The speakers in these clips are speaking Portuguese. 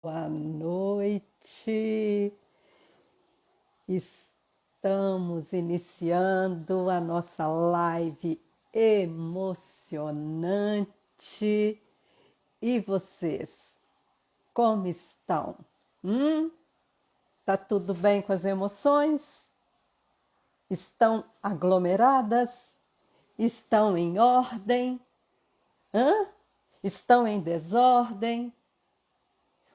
Boa noite. Estamos iniciando a nossa live emocionante. E vocês, como estão? Tá tudo bem com as emoções? Estão aglomeradas? Estão em ordem? Estão em desordem?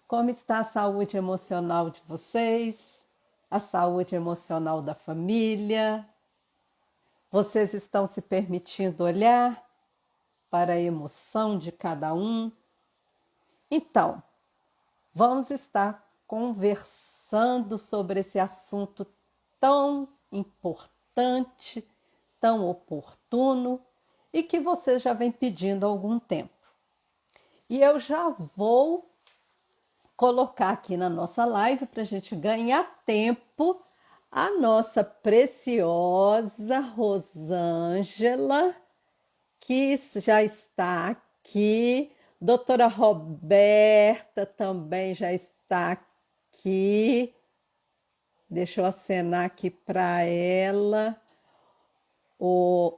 Como está a saúde emocional de vocês? A saúde emocional da família? Vocês estão se permitindo olhar para a emoção de cada um? Então, vamos estar conversando sobre esse assunto tão importante, tão oportuno e que você já vem pedindo há algum tempo. E eu já vou colocar aqui na nossa live para a gente ganhar tempo a nossa preciosa Rosângela, que já está aqui. Doutora Roberta também já está aqui. Deixa eu acenar aqui para ela. O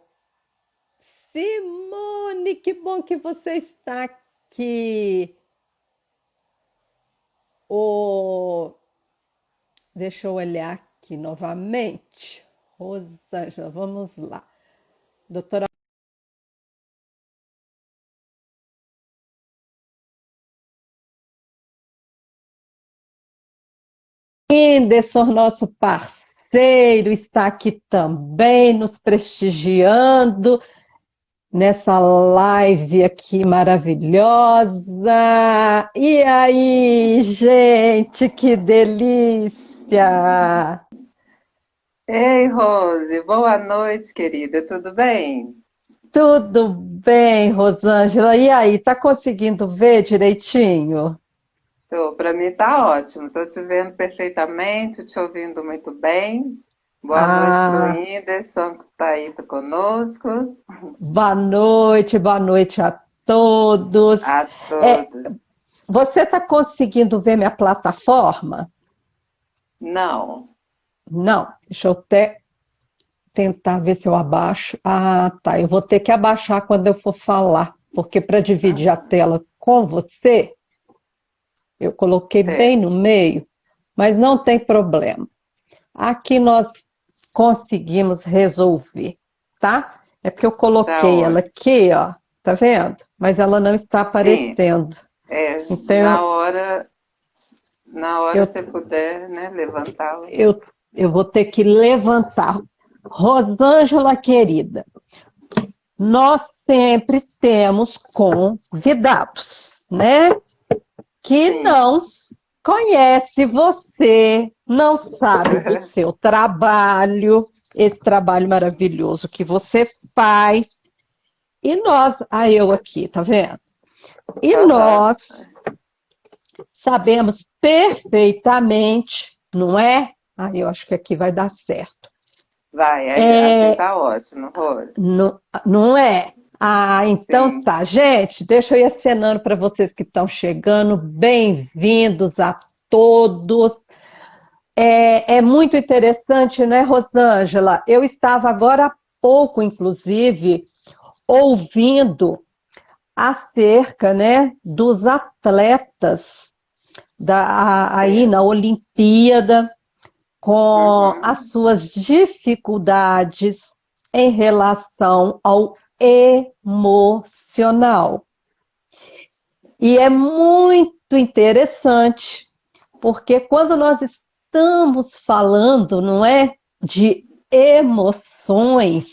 Simone, que bom que você está aqui. Deixa eu olhar aqui novamente. Rosângela, vamos lá. Doutora Whindersson, nosso parceiro, está aqui também nos prestigiando nessa live aqui maravilhosa. E aí, gente, que delícia! Ei, Rose, boa noite, querida. Tudo bem? Tudo bem, Rosângela? E aí, tá conseguindo ver direitinho? Para mim tá ótimo. Estou te vendo perfeitamente, te ouvindo muito bem. Boa noite para o Ah, Whindersson, que está aí conosco. boa noite a todos. A É, todos. você está conseguindo ver minha plataforma? Não, Não, deixa eu até tentar ver se eu abaixo. Ah, tá. Eu vou ter que abaixar quando eu for falar, porque para dividir a tela com você, eu coloquei bem certo. no meio, mas não tem problema. Aqui nós conseguimos resolver, tá? É porque eu Tá coloquei ela ótimo. aqui, ó, tá vendo? Mas ela não está Sim, aparecendo. na Então, hora, na hora eu, você puder, né, levantá-la. eu, eu vou ter que levantar. Rosângela, querida, nós sempre temos convidados, né? Que Sim. não conhece você, não sabe do seu trabalho, esse trabalho maravilhoso que você faz. E nós, eu aqui, tá vendo? E Aham. nós sabemos perfeitamente, não é? Eu acho que aqui vai dar certo. Vai, assim É, tá ótimo, Rose. não, não é? Então Sim. tá. Gente, deixa eu ir acenando para vocês que estão chegando. Bem-vindos a todos. É muito interessante, né, Rosângela? Eu estava agora há pouco, inclusive, ouvindo acerca, né, dos atletas aí na Certo. Olimpíada, com Uhum. as suas dificuldades em relação ao emocional. E é muito interessante, porque quando nós estamos falando, não é, de emoções,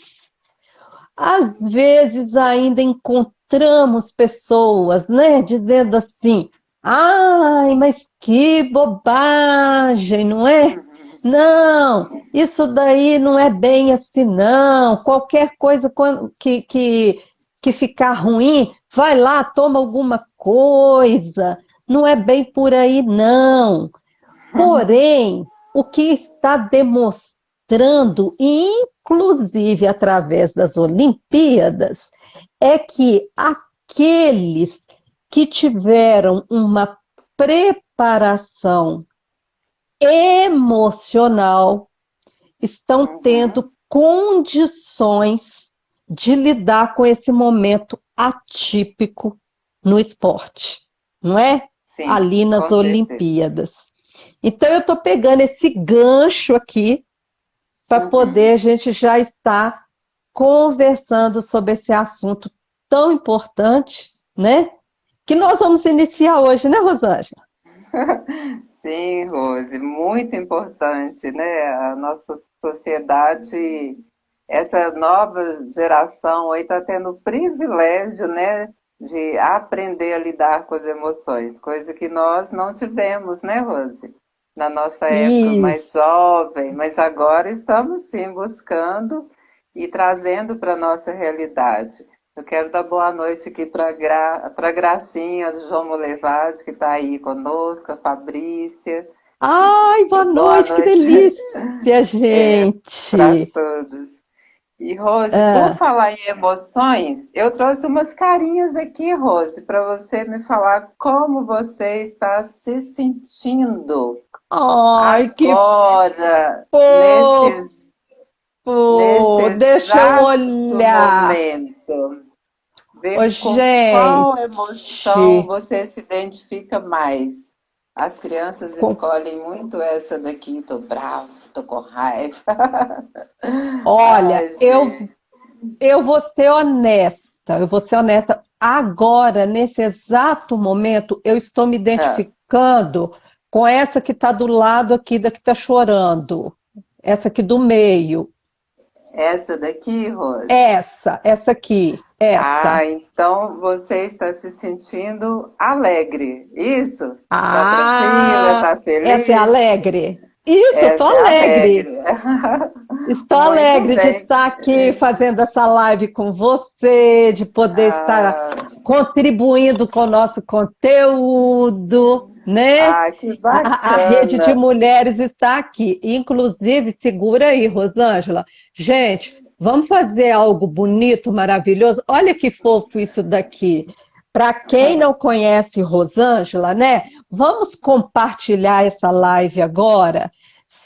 às vezes ainda encontramos pessoas, né, dizendo assim: ai, mas que bobagem, não é? Não, isso daí não é bem assim, não. Qualquer coisa que ficar ruim, vai lá, toma alguma coisa. Não é bem por aí, não. Porém, o que está demonstrando, inclusive através das Olimpíadas, é que aqueles que tiveram uma preparação emocional estão tendo condições de lidar com esse momento atípico no esporte, não é? Sim, Ali nas com certeza. Olimpíadas. Então, eu estou pegando esse gancho aqui para Uhum. poder a gente já estar conversando sobre esse assunto tão importante, né? Que nós vamos iniciar hoje, né, Rosângela? Sim, Rose, muito importante, né? A nossa sociedade, essa nova geração aí está tendo o privilégio, né, de aprender a lidar com as emoções, coisa que nós não tivemos, né, Rose? Na nossa época mais Isso. jovem, mas agora estamos sim buscando e trazendo para a nossa realidade. Eu quero dar boa noite aqui para Gracinha do João Molevade, que está aí conosco, a Fabrícia. Ai, boa Boa noite, que noite delícia, para gente. todos. E Rose, por Ah, falar em emoções, eu trouxe umas carinhas aqui, Rose, para você me falar como você está se sentindo ai, que agora, fofo. nesse Deixa eu exato olhar. momento. Ô, Ver com gente, qual emoção você se identifica mais. As crianças com- escolhem muito essa daqui, tô bravo, tô com raiva. olha, Ai, gente. eu vou ser honesta, eu vou ser honesta. Agora, nesse exato momento, eu estou me Ah, identificando com essa que está do lado aqui, da que está chorando. Essa aqui do meio. essa daqui, Rose. Essa aqui, essa. Ah, então você está se sentindo alegre, isso? Tá tranquila, Ah, tá essa é feliz? alegre? Isso, estou Essa é alegre. alegre. Estou Muito alegre de bem. estar aqui fazendo essa live com você, de poder estar Ah, contribuindo com o nosso conteúdo, né? que A rede de bacana. mulheres está aqui. Inclusive, segura aí, Rosângela. Gente, vamos fazer algo bonito, maravilhoso. Olha que fofo isso daqui. Para quem não conhece Rosângela, né? Vamos compartilhar essa live agora.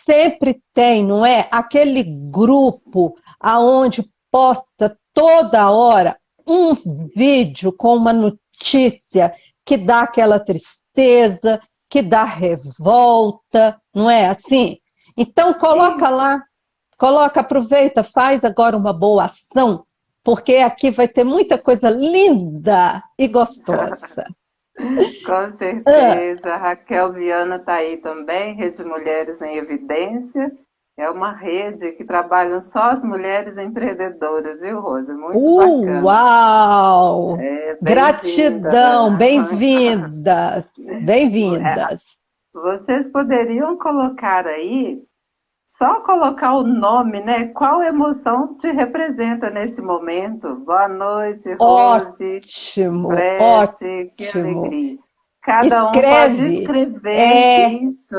Sempre tem, não é? Aquele grupo aonde posta toda hora um vídeo com uma notícia que dá aquela tristeza, que dá revolta, não é assim? Então coloca Isso, lá, coloca, aproveita, faz agora uma boa ação, porque aqui vai ter muita coisa linda e gostosa. com Ah, certeza. A Raquel Viana está aí também, Rede Mulheres em Evidência. É uma rede que trabalham só as mulheres empreendedoras, viu, Rosa? Muito bacana. uau! É, bem-vinda. Gratidão, bem-vindas, bem-vindas. Vocês poderiam colocar aí, só colocar o nome, né? Qual emoção te representa nesse momento? Boa noite, Rose. Ótimo, Frete, que ótimo. alegria. Cada um pode Escreve escrever isso.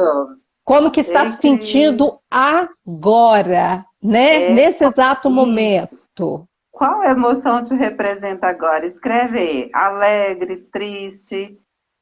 como que está se Entre sentindo agora, né? Nesse exato isso. momento. Qual emoção te representa agora? Escreve aí. Alegre, triste,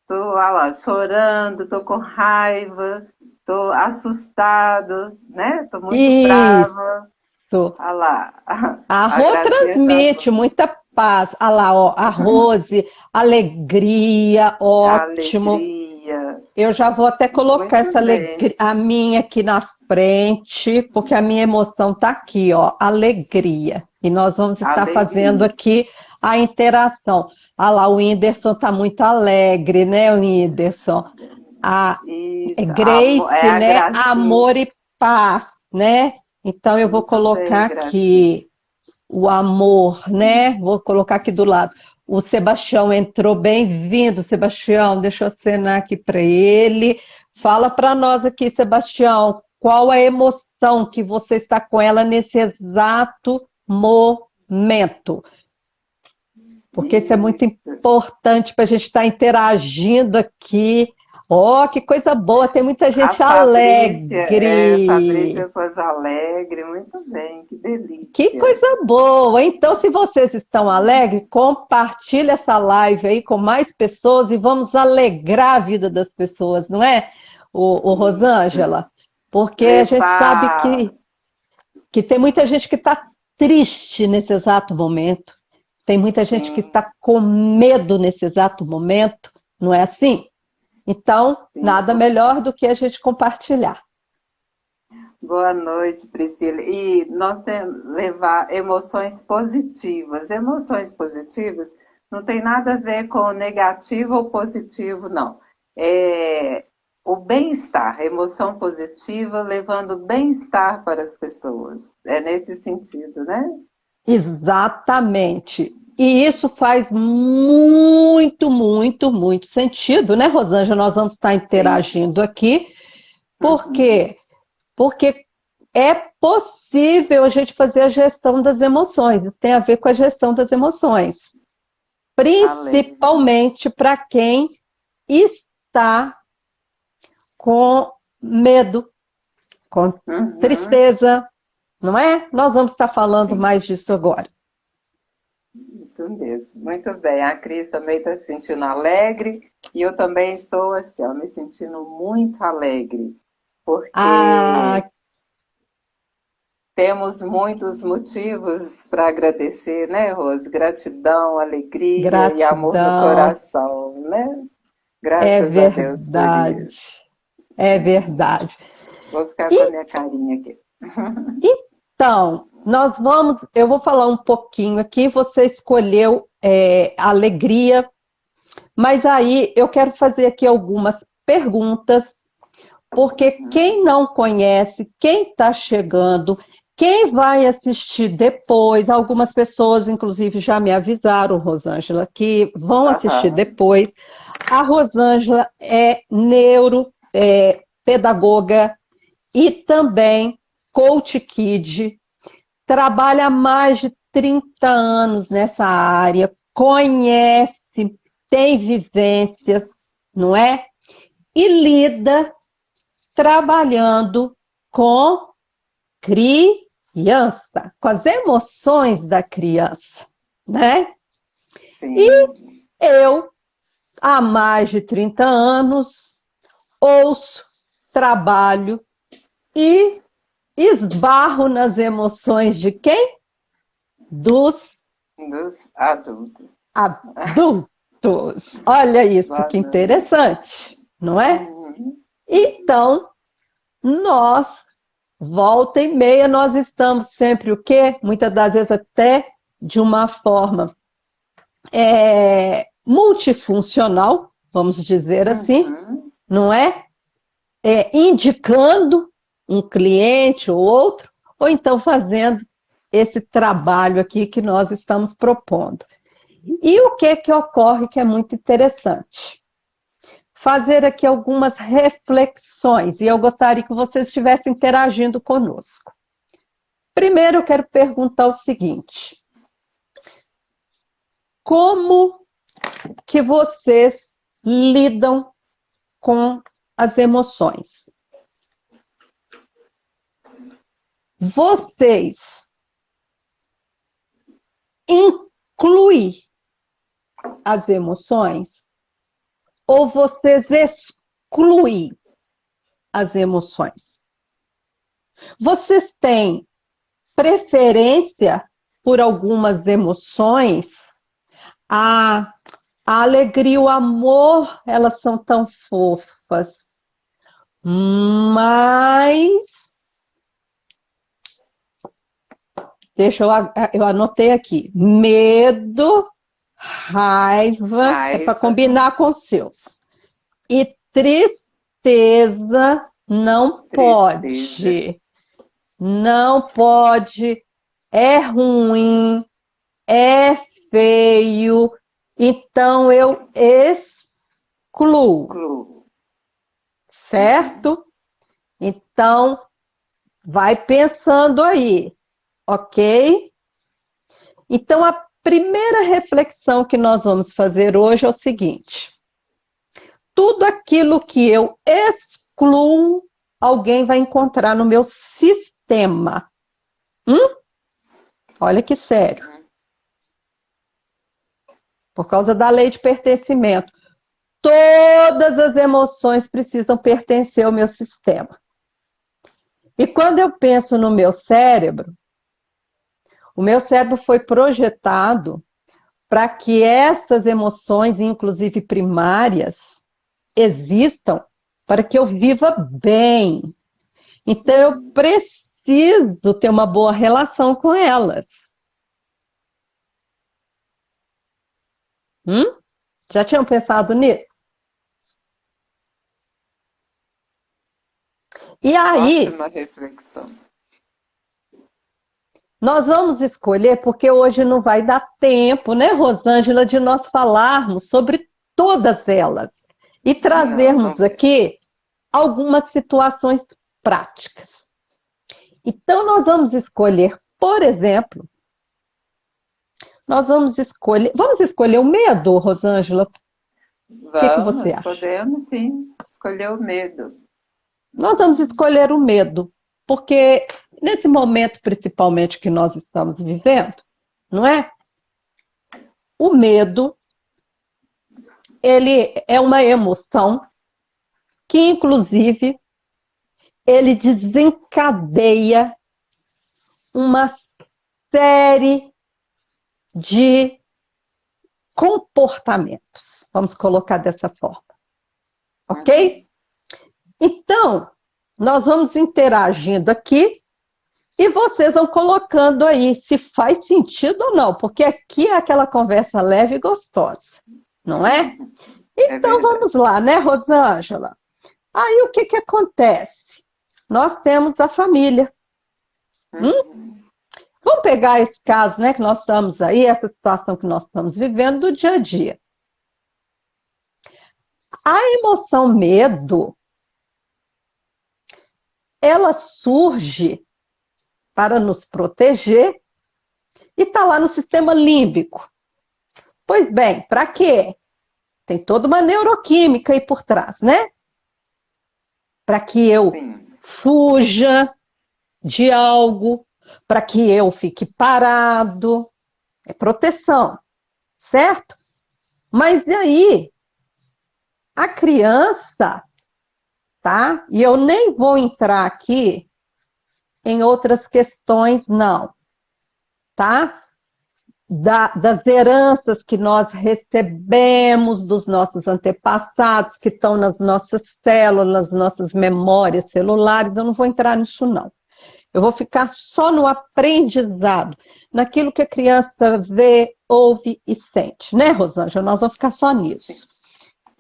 tô lá, chorando, tô com raiva, tô assustado, né? Tô muito brava. Isso. Olha lá. A A Rô Gracinha tá transmite muita paz. Olha lá, ó, a Rose, alegria, ótimo. alegria. Eu já vou até colocar Muito essa bem. alegria, a minha aqui na frente, porque a minha emoção está aqui, ó, alegria. E nós vamos estar fazendo Alegria. aqui a interação. Ah lá, o Whindersson está muito alegre, né, o Whindersson? A Isso. É Grace, a né, Gracinha. amor e paz, né? Então eu vou Muito colocar bem, Gracinha. aqui o amor, né? Vou colocar aqui do lado. O Sebastião entrou, bem-vindo, Sebastião. Deixa eu acenar aqui para ele. Fala para nós aqui, Sebastião, qual a emoção que você está com ela nesse exato momento? Porque isso é muito Isso. importante para a gente estar interagindo aqui Oh, que coisa boa, tem muita A gente Fabrícia alegre. pôs alegre, muito bem, que Que delícia. coisa boa! Então, se vocês estão alegres, compartilhe essa live aí com mais pessoas e vamos alegrar a vida das pessoas, não é, o Isso. Rosângela? Porque a gente sabe Levar. que tem muita gente que está triste nesse exato momento, tem muita gente que Sim, está com medo nesse exato momento, não é assim? Então, sim. nada melhor do que a gente compartilhar. Boa noite, Priscila. E nós temos que levar emoções positivas. Emoções positivas não tem nada a ver com negativo ou positivo, não. É o bem-estar, emoção positiva, levando bem-estar para as pessoas. É nesse sentido, né? Exatamente. E isso faz muito, muito, muito sentido, né, Rosângela? Nós vamos estar Sim. interagindo aqui. Por Uhum. quê? Porque é possível a gente fazer a gestão das emoções. Isso tem a ver com a gestão das emoções. Alegre. Principalmente para quem está com medo, com Uhum. tristeza, não é? Nós vamos estar falando Sim. mais disso agora. Isso mesmo, muito bem. A Cris também está se sentindo alegre e eu também estou assim, ó, me sentindo muito alegre, porque Ah, temos muitos motivos para agradecer, né, Rose? Gratidão, alegria e amor no gratidão. coração, né? É Graças a Deus por verdade, isso. é verdade. Vou ficar com a E, minha carinha aqui. então, eu vou falar um pouquinho aqui, você escolheu alegria, mas aí eu quero fazer aqui algumas perguntas, porque quem não conhece, quem está chegando, quem vai assistir depois, algumas pessoas, inclusive, já me avisaram, Rosângela, que vão assistir Aham. depois. A Rosângela é pedagoga e também coach kid, trabalha há mais de 30 anos nessa área, conhece, tem vivências, não é? E lida trabalhando com criança, com as emoções da criança, né? E Sim. eu, há mais de 30 anos, ouço, trabalho e esbarro nas emoções de quem? Dos Dos adultos. adultos. Olha isso, Boa que noite. interessante, não é? Uhum. Então, nós, volta e meia, nós estamos sempre o quê? Muitas das vezes até de uma forma multifuncional, vamos dizer assim, Uhum. não é? Indicando um cliente ou outro, ou então fazendo esse trabalho aqui que nós estamos propondo. E o que que ocorre que é muito interessante? Fazer aqui algumas reflexões, e eu gostaria que vocês estivessem interagindo conosco. Primeiro, eu quero perguntar o seguinte: como que vocês lidam com as emoções? Vocês incluem as emoções ou vocês excluem as emoções? Vocês têm preferência por algumas emoções? A, a alegria e o amor, elas são tão fofas, mas eu anotei aqui, medo, raiva, é para Raiva, combinar com os seus. E tristeza não tristeza. pode. Não pode, é ruim, é feio, então eu excluo, Clube. Uhum. certo? Então, vai pensando aí, ok? Então, a primeira reflexão que nós vamos fazer hoje é o seguinte: tudo aquilo que eu excluo, alguém vai encontrar no meu sistema. Olha que sério. Por causa da lei de pertencimento. Todas as emoções precisam pertencer ao meu sistema. E quando eu penso no meu cérebro, o meu cérebro foi projetado para que essas emoções, inclusive primárias, existam para que eu viva bem. Então, eu preciso ter uma boa relação com elas. Já tinham pensado nisso? E aí, Ótima reflexão. nós vamos escolher, porque hoje não vai dar tempo, né, Rosângela, de nós falarmos sobre todas elas e trazermos aqui algumas situações práticas. Então, nós vamos escolher, por exemplo, vamos escolher o medo, Rosângela? O que você acha? Podemos sim escolher o medo. Nós vamos escolher o medo, porque nesse momento, principalmente, que nós estamos vivendo, não é? O medo, ele é uma emoção que, inclusive, ele desencadeia uma série de comportamentos, vamos colocar dessa forma, ok? Então, nós vamos interagindo aqui e vocês vão colocando aí se faz sentido ou não, porque aqui é aquela conversa leve e gostosa, não é? Então, vamos lá, né, Rosângela? Aí, o que acontece? Nós temos a família. Vamos pegar esse caso, né, que nós estamos aí, essa situação que nós estamos vivendo do dia a dia. A emoção medo, ela surge para nos proteger e está lá no sistema límbico. Pois bem, para quê? Tem toda uma neuroquímica aí por trás, né? Para que eu fuja de algo, para que eu fique parado. É proteção, certo? Mas e aí? A criança, tá? E eu nem vou entrar aqui em outras questões, não, tá? Das heranças que nós recebemos dos nossos antepassados, que estão nas nossas células, nas nossas memórias celulares, eu não vou entrar nisso, não. Eu vou ficar só no aprendizado, naquilo que a criança vê, ouve e sente, né, Rosângela? Nós vamos ficar só nisso.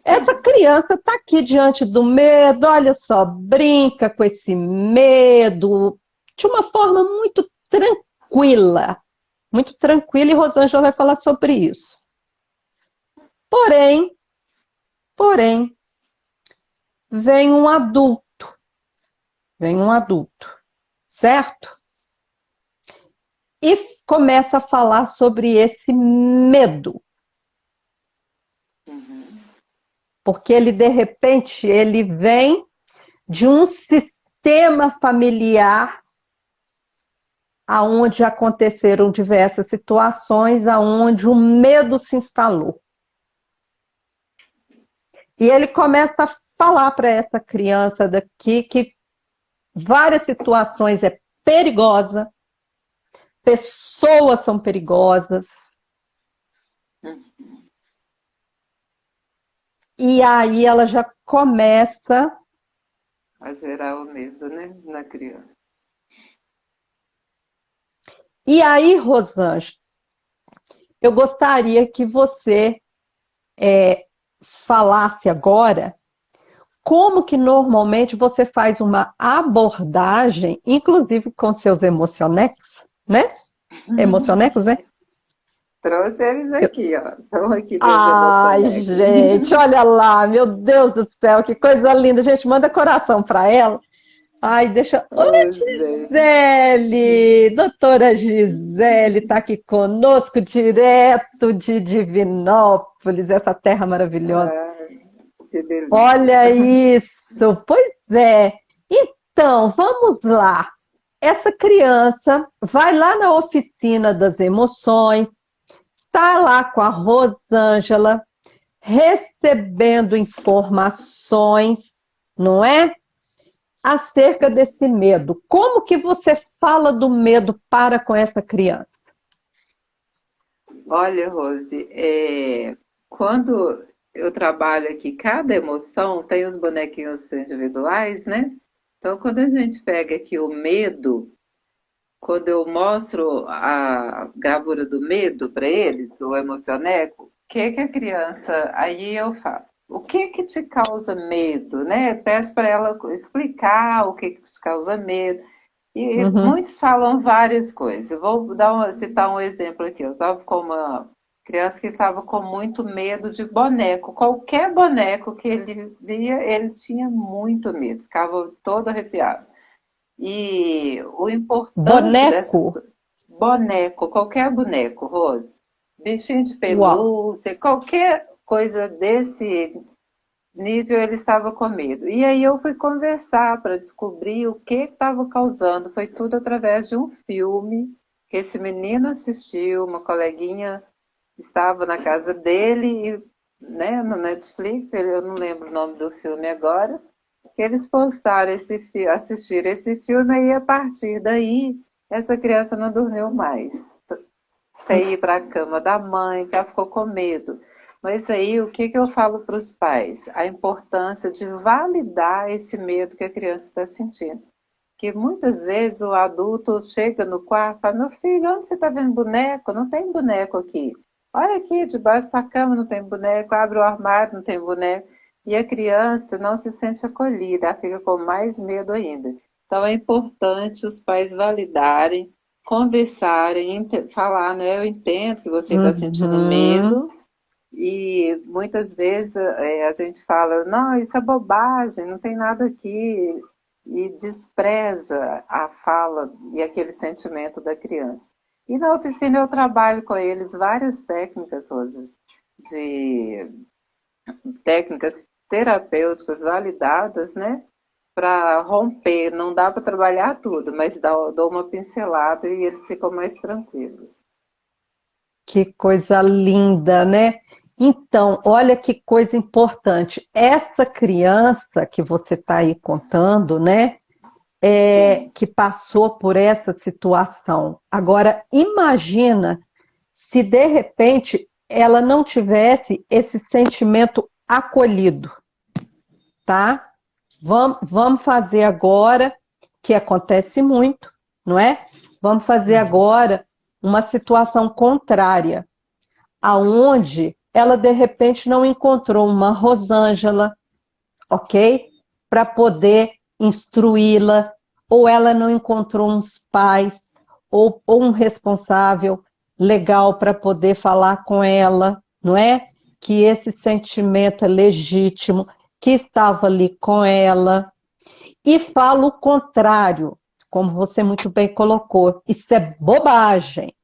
Essa criança está aqui diante do medo, olha só, brinca com esse medo de uma forma muito tranquila, e Rosângela vai falar sobre isso. Porém, vem um adulto, certo? E começa a falar sobre esse medo. Porque ele, de repente, ele vem de um sistema familiar aonde aconteceram diversas situações, aonde o medo se instalou. E ele começa a falar para essa criança daqui que várias situações é perigosa, pessoas são perigosas. E aí ela já começa a gerar o medo, né, na criança. E aí, Rosângela, eu gostaria que você falasse agora como que normalmente você faz uma abordagem, inclusive com seus emocionecos, né? Emocionecos, né? Trouxe eles aqui, ó. Estão aqui. Ai, gente, olha lá, meu Deus do céu, que coisa linda. Gente, manda coração para ela. Ai, deixa... Olha, Gisele! Doutora Gisele está aqui conosco, direto de Divinópolis, essa terra maravilhosa. Que delícia. Olha isso, pois é. Então, vamos lá. Essa criança vai lá na oficina das emoções, está lá com a Rosângela, recebendo informações, não é? Acerca desse medo. Como que você fala do medo para com essa criança? Olha, Rose, quando eu trabalho aqui, cada emoção tem os bonequinhos individuais, né? Então, quando a gente pega aqui o medo, quando eu mostro a gravura do medo para eles, o emocioneco, o que que a criança, aí eu falo, o que que te causa medo, né? Peço para ela explicar o que que te causa medo. E Uhum. muitos falam várias coisas. Eu vou citar um exemplo aqui. Eu estava com uma criança que estava com muito medo de boneco. Qualquer boneco que ele via, ele tinha muito medo, ficava todo arrepiado. E o importante Boneco? dessas boneco, qualquer boneco, Rose, bichinho de Uau! pelúcia, qualquer coisa desse nível, ele estava com medo. E aí eu fui conversar para descobrir o que estava causando. Foi tudo através de um filme que esse menino assistiu, uma coleguinha estava na casa dele, e, né, no Netflix, eu não lembro o nome do filme agora, que eles postaram assistiram esse filme, e a partir daí essa criança não dormiu mais. Sem ir para a cama da mãe, que ela ficou com medo. Mas aí, o que que eu falo para os pais? A importância de validar esse medo que a criança está sentindo. Que muitas vezes o adulto chega no quarto e fala, meu filho, onde você está vendo boneco? Não tem boneco aqui. Olha aqui, debaixo da sua cama não tem boneco, abre o armário, não tem boneco. E a criança não se sente acolhida, ela fica com mais medo ainda. Então é importante os pais validarem, conversarem, falar, né? Eu entendo que você está sentindo Uhum. medo, e muitas vezes a gente fala, não, isso é bobagem, não tem nada aqui, e despreza a fala e aquele sentimento da criança. E na oficina eu trabalho com eles várias técnicas, Rose, de técnicas terapêuticas validadas, né? Para romper, não dá para trabalhar tudo, mas dou uma pincelada e eles ficam mais tranquilos. Que coisa linda, né? Então, olha que coisa importante. Essa criança que você está aí contando, né? Sim. Que passou por essa situação. Agora, imagina se de repente ela não tivesse esse sentimento acolhido, tá? Vamos fazer agora, que acontece muito, não é? Vamos fazer agora uma situação contrária, aonde ela de repente não encontrou uma Rosângela, ok? Para poder instruí-la, ou ela não encontrou uns pais, ou um responsável legal para poder falar com ela, não é? Que esse sentimento é legítimo, que estava ali com ela. E fala o contrário, como você muito bem colocou, isso é bobagem,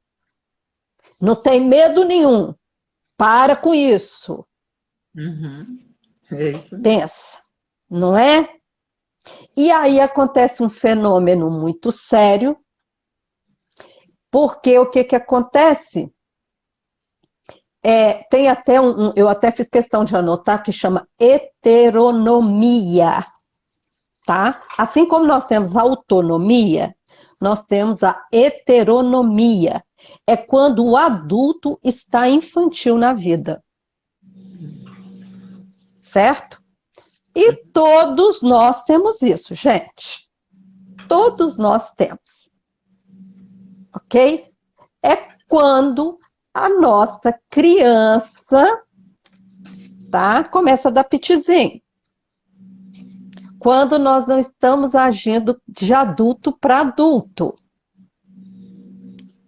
não tem medo nenhum, para com isso, Uhum. É isso mesmo. pensa, não é? E aí acontece um fenômeno muito sério, porque o que que acontece? Tem até eu até fiz questão de anotar que chama heteronomia, tá? Assim como nós temos a autonomia, nós temos a heteronomia. É quando o adulto está infantil na vida, certo? E todos nós temos isso, gente. Todos nós temos, ok? É quando a nossa criança, tá? Começa a dar pitizinho. Quando nós não estamos agindo de adulto para adulto,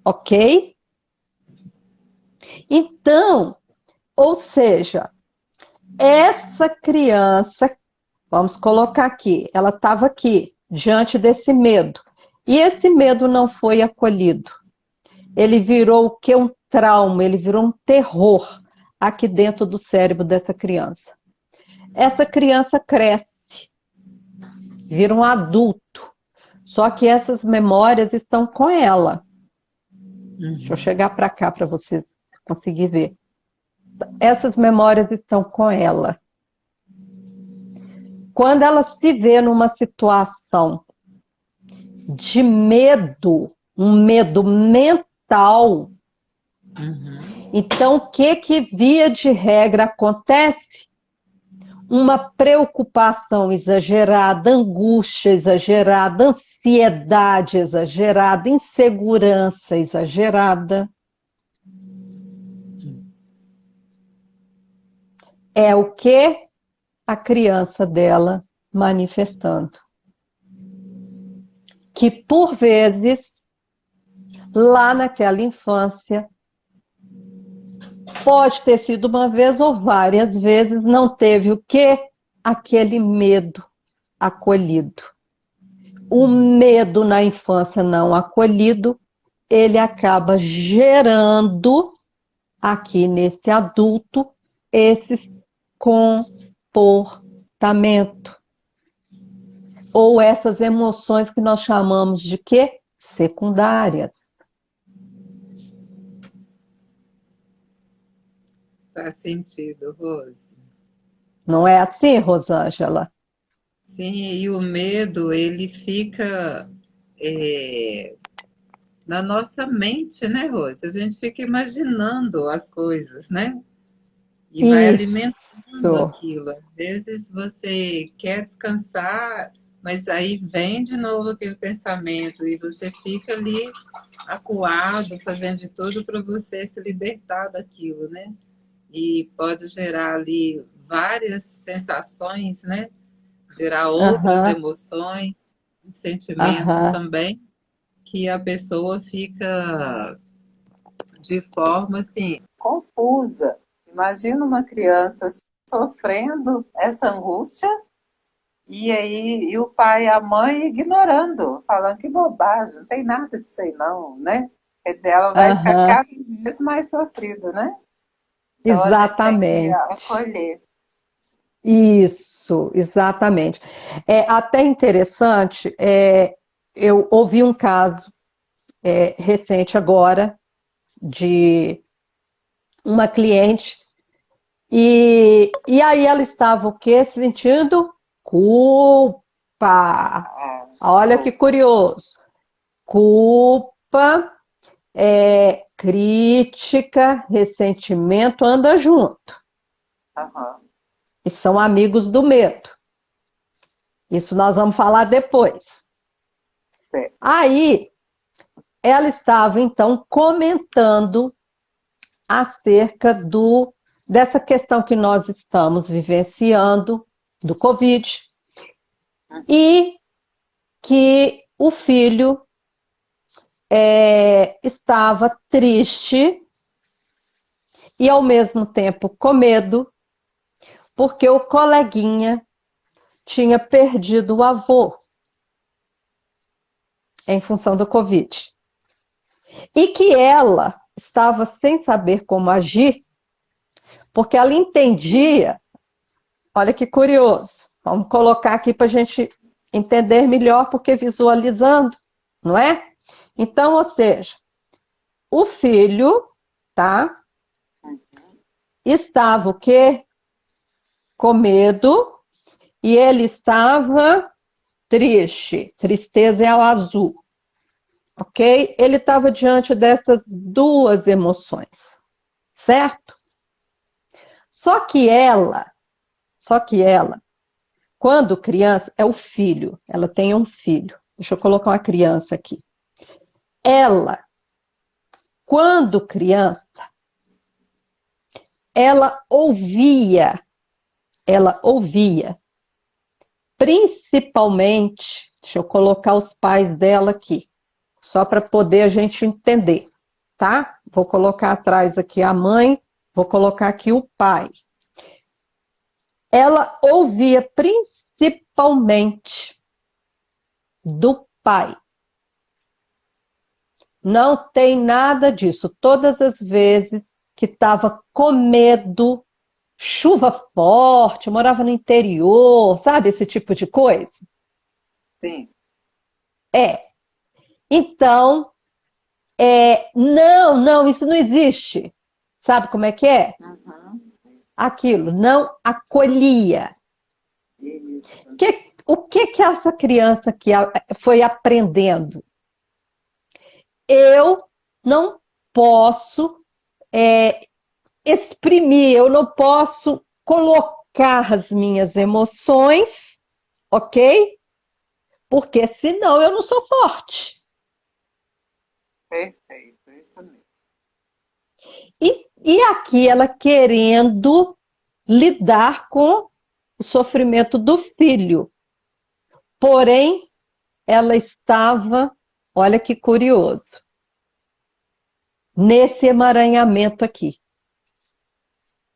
ok? Então, ou seja, essa criança, vamos colocar aqui, ela estava aqui, diante desse medo, e esse medo não foi acolhido. Ele virou o que? Um trauma, ele virou um terror aqui dentro do cérebro dessa criança. essa criança cresce, vira um adulto. Só que essas memórias estão com ela. Deixa eu chegar para cá para você conseguir ver. Essas memórias estão com ela. Quando ela se vê numa situação de medo, um medo mental, então o que via de regra acontece? Uma preocupação exagerada, angústia exagerada, ansiedade exagerada, insegurança exagerada. É o que a criança dela manifestando. Que, por vezes, lá naquela infância, pode ter sido uma vez ou várias vezes, não teve o quê? Aquele medo acolhido. O medo na infância não acolhido, ele acaba gerando aqui nesse adulto esse comportamento. Ou essas emoções que nós chamamos de quê? Secundárias. Faz sentido, Rose. Não é assim, Rosângela? Sim, e o medo, ele fica na nossa mente, né, Rose? A gente fica imaginando as coisas, né? E vai alimentando Isso. aquilo. Às vezes você quer descansar, mas aí vem de novo aquele pensamento e você fica ali acuado, fazendo de tudo para você se libertar daquilo, né? E pode gerar ali várias sensações, né? Gerar outras Aham, emoções, sentimentos aham. também, que a pessoa fica de forma assim confusa. Imagina uma criança sofrendo essa angústia e aí e o pai e a mãe ignorando, falando que bobagem, não tem nada disso aí não, né? Quer dizer, ela vai ficar Aham, cada vez mais sofrida, né? Então a gente tem que exatamente. acolher. Isso, exatamente. É até interessante, eu ouvi um caso recente agora de uma cliente e aí ela estava o quê? Sentindo culpa. Ah, Olha que curioso. Culpa, crítica, ressentimento anda junto. aham, E são amigos do medo. Isso nós vamos falar depois. certo. Aí, ela estava então comentando acerca dessa questão que nós estamos vivenciando do Covid e que o filho estava triste e ao mesmo tempo com medo porque o coleguinha tinha perdido o avô em função do Covid. E que ela estava sem saber como agir, porque ela entendia, olha que curioso, vamos colocar aqui para a gente entender melhor, porque visualizando, não é? Então, ou seja, o filho, tá? Estava o quê? Com medo, e ele estava triste. Tristeza é o azul. Ok? Ele estava diante dessas duas emoções, certo? Só que ela, quando criança, é o filho, ela tem um filho. Deixa eu colocar uma criança aqui. Ela, quando criança, ela ouvia, principalmente, deixa eu colocar os pais dela aqui, só para poder a gente entender, tá? Vou colocar atrás aqui a mãe, vou colocar aqui o pai. Ela ouvia principalmente do pai. Não tem nada disso. Todas as vezes que estava com medo, chuva forte, morava no interior, sabe esse tipo de coisa? Sim. É. Então, não, não, isso não existe. Sabe como é que é? Uhum. Aquilo, não acolhia. Isso. O que que essa criança que foi aprendendo? Eu não posso é, exprimir, eu não posso colocar as minhas emoções, ok? Porque senão eu não sou forte. Perfeito, isso mesmo. E aqui ela querendo lidar com o sofrimento do filho. Porém, ela estava, olha que curioso, nesse emaranhamento aqui.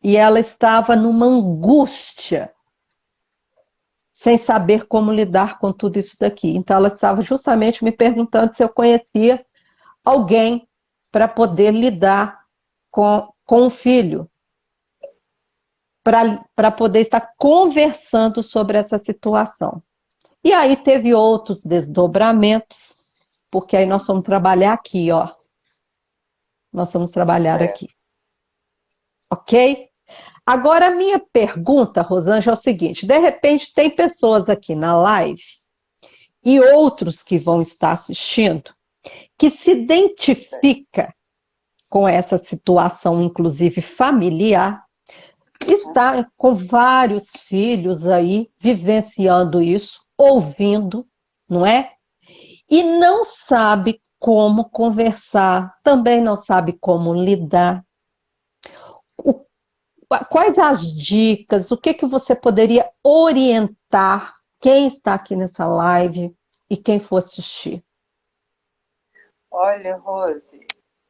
E ela estava numa angústia, sem saber como lidar com tudo isso daqui. Então, ela estava justamente me perguntando se eu conhecia alguém para poder lidar com o filho, para poder estar conversando sobre essa situação. E aí teve outros desdobramentos, porque aí nós vamos trabalhar aqui, ó. Nós vamos trabalhar Certo. aqui, ok? Agora, a minha pergunta, Rosângela, é o seguinte: de repente, tem pessoas aqui na live e outros que vão estar assistindo que se identifica com essa situação, inclusive familiar, está com vários filhos aí vivenciando isso, ouvindo, não é? E não sabe como conversar, também não sabe como lidar. O, quais as dicas, o que que você poderia orientar quem está aqui nessa live e quem for assistir? Olha, Rose,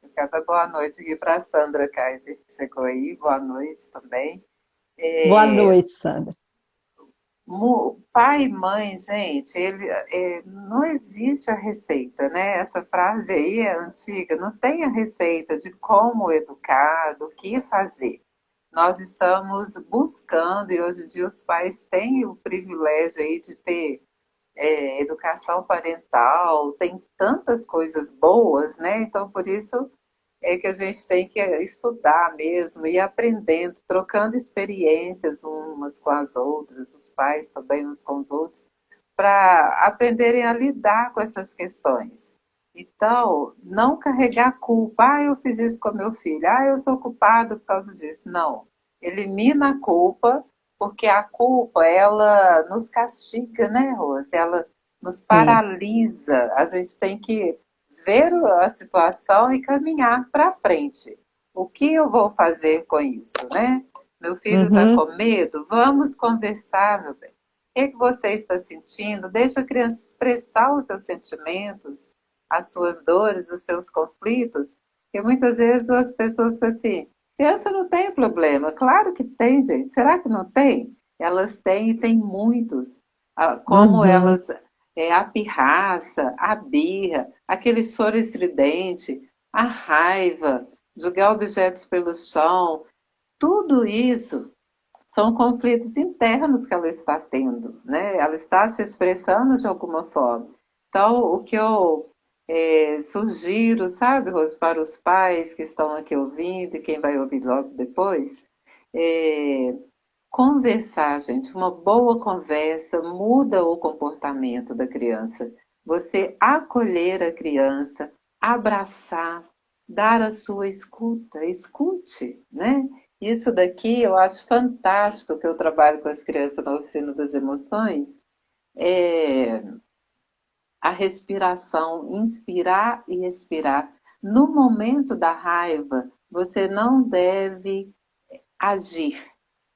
eu quero dar boa noite aqui para a Sandra Kaiser, que chegou aí, boa noite também. Boa É, noite, Sandra. pai e mãe, gente, não existe a receita, né? Essa frase aí é antiga, não tem a receita de como educar, do que fazer. Nós estamos buscando, e hoje em dia os pais têm o privilégio aí de ter educação parental, tem tantas coisas boas, né? Então, por isso é que a gente tem que estudar mesmo e aprendendo, trocando experiências umas com as outras, os pais também uns com os outros, para aprenderem a lidar com essas questões. Então, não carregar culpa. Ah, eu fiz isso com meu filho. Ah, eu sou culpado por causa disso. Não. Elimina a culpa, porque a culpa, ela nos castiga, né, Rose? Ela nos Sim. paralisa. A gente tem que ver a situação e caminhar para frente. O que eu vou fazer com isso, né? Meu filho está Uhum. com medo? Vamos conversar, meu bem. O que você está sentindo? Deixa a criança expressar os seus sentimentos, as suas dores, os seus conflitos. E muitas vezes as pessoas ficam assim, criança não tem problema. Claro que tem, gente. Será que não tem? Elas têm e têm muitos. Como Uhum. elas, a pirraça, a birra, aquele choro estridente, a raiva, jogar objetos pelo chão, tudo isso são conflitos internos que ela está tendo, né? Ela está se expressando de alguma forma. Então, o que eu sugiro, sabe, Rose, para os pais que estão aqui ouvindo e quem vai ouvir logo depois, é conversar, gente. Uma boa conversa muda o comportamento da criança. Você acolher a criança, abraçar, dar a sua escuta, escute, né? Isso daqui eu acho fantástico que eu trabalho com as crianças na oficina das emoções, é a respiração, inspirar e expirar. No momento da raiva, você não deve agir.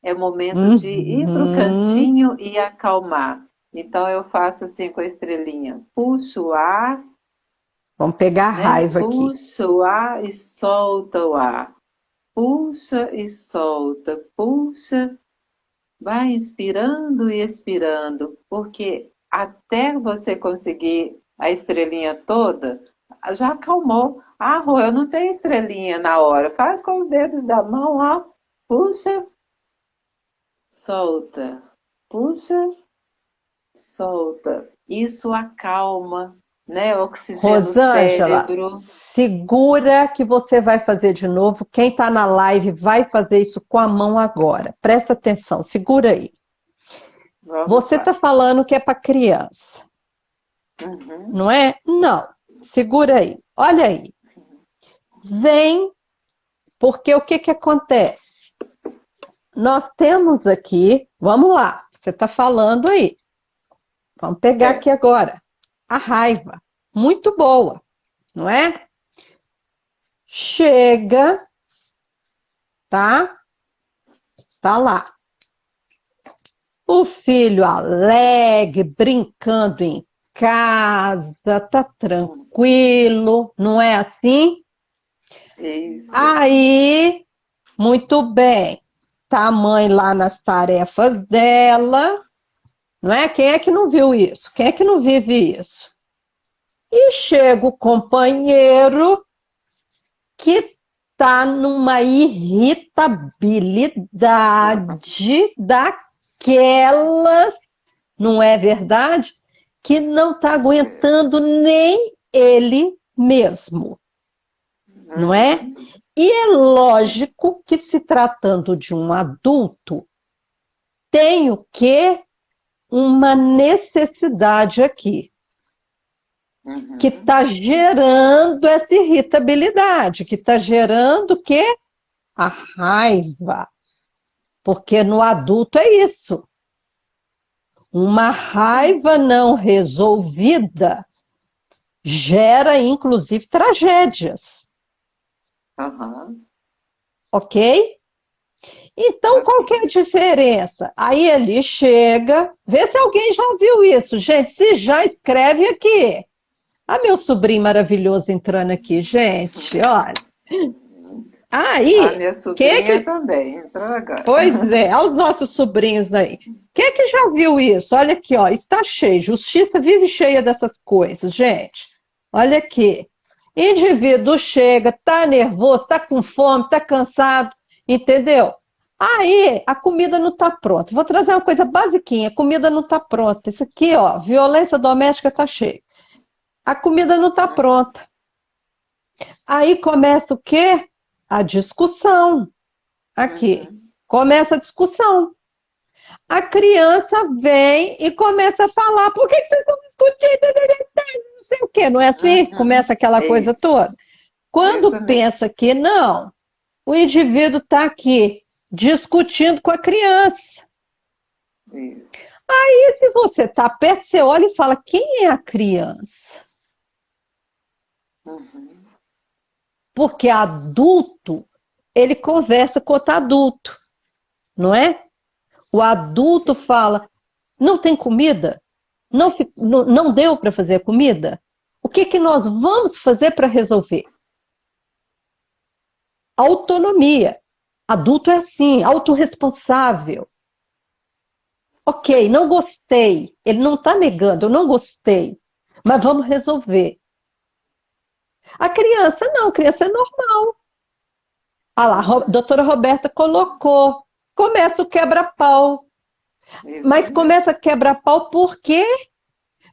É momento de ir para o Uhum. cantinho e acalmar. Então eu faço assim com a estrelinha, puxo o ar, Vamos pegar a né? raiva aqui. Puxa o ar e solta o ar. Puxa e solta, puxa, vai inspirando e expirando, porque até você conseguir a estrelinha toda, já acalmou. Ah, Rô, eu não tenho estrelinha na hora. Faz com os dedos da mão, ó. Puxa, Solta. Puxa, solta. Isso acalma, né? Oxigena o Rosângela, cérebro. segura que você vai fazer de novo. Quem está na live vai fazer isso com a mão agora. Presta atenção, segura aí. Vamos Você está lá. falando que é para criança, Uhum. não é? Não. Segura aí. Olha aí. Vem, porque o que que acontece? Nós temos aqui, vamos lá, você está falando aí. Vamos pegar aqui Certo. agora. A raiva. Muito boa, não é? Chega, tá? Tá lá. O filho alegre, brincando em casa, tá tranquilo, não é assim? Isso. Aí, muito bem. Tá a mãe lá nas tarefas dela, não é? Quem é que não viu isso? Quem é que não vive isso? E chega o companheiro que tá numa irritabilidade daquelas, não é verdade? Que não tá aguentando nem ele mesmo, não é? Uhum. E é lógico que, se tratando de um adulto, tem o quê? Uma necessidade aqui, que Uhum. está gerando essa irritabilidade, que está gerando o quê? A raiva. Porque no adulto é isso. Uma raiva não resolvida gera, inclusive, tragédias. Aham. Ok? Então, qual que é a Ok. diferença? Aí ele chega, vê se alguém já viu isso. Gente, se já, escreve aqui. Ah, meu sobrinho maravilhoso entrando aqui, gente, olha. A Aí, minha quem é sobrinha que... também entrou agora. Pois é, aos nossos sobrinhos aí. Quem é que já viu isso? Olha aqui, ó, está cheio. Justiça vive cheia dessas coisas, gente. Olha aqui. Indivíduo chega, tá nervoso, tá com fome, tá cansado, entendeu? Aí a comida não tá pronta. Vou trazer uma coisa basiquinha, a comida não tá pronta. Isso aqui, ó, violência doméstica tá cheio. A comida não tá pronta. Aí começa o quê? A discussão. Aqui. Uhum. Começa a discussão. A criança vem e começa a falar: por que vocês estão discutindo? Não sei o quê, não é assim? Uhum. Começa aquela É coisa isso, toda. isso Quando mesmo. pensa que não, o indivíduo está aqui discutindo com a criança. Isso. E se você está perto, você olha e fala: quem é a criança? Uhum. Porque adulto, ele conversa com outro adulto, não é? O adulto fala: não tem comida? Não deu para fazer a comida? O que, que nós vamos fazer para resolver? Autonomia. Adulto é assim, autorresponsável. Ok, não gostei. Ele não está negando, eu não gostei. Mas vamos resolver. A criança não, a criança é normal. Ah lá, a Uhum. doutora Roberta colocou. Começa o quebra-pau. Isso Mas mesmo. começa quebra-pau por quê?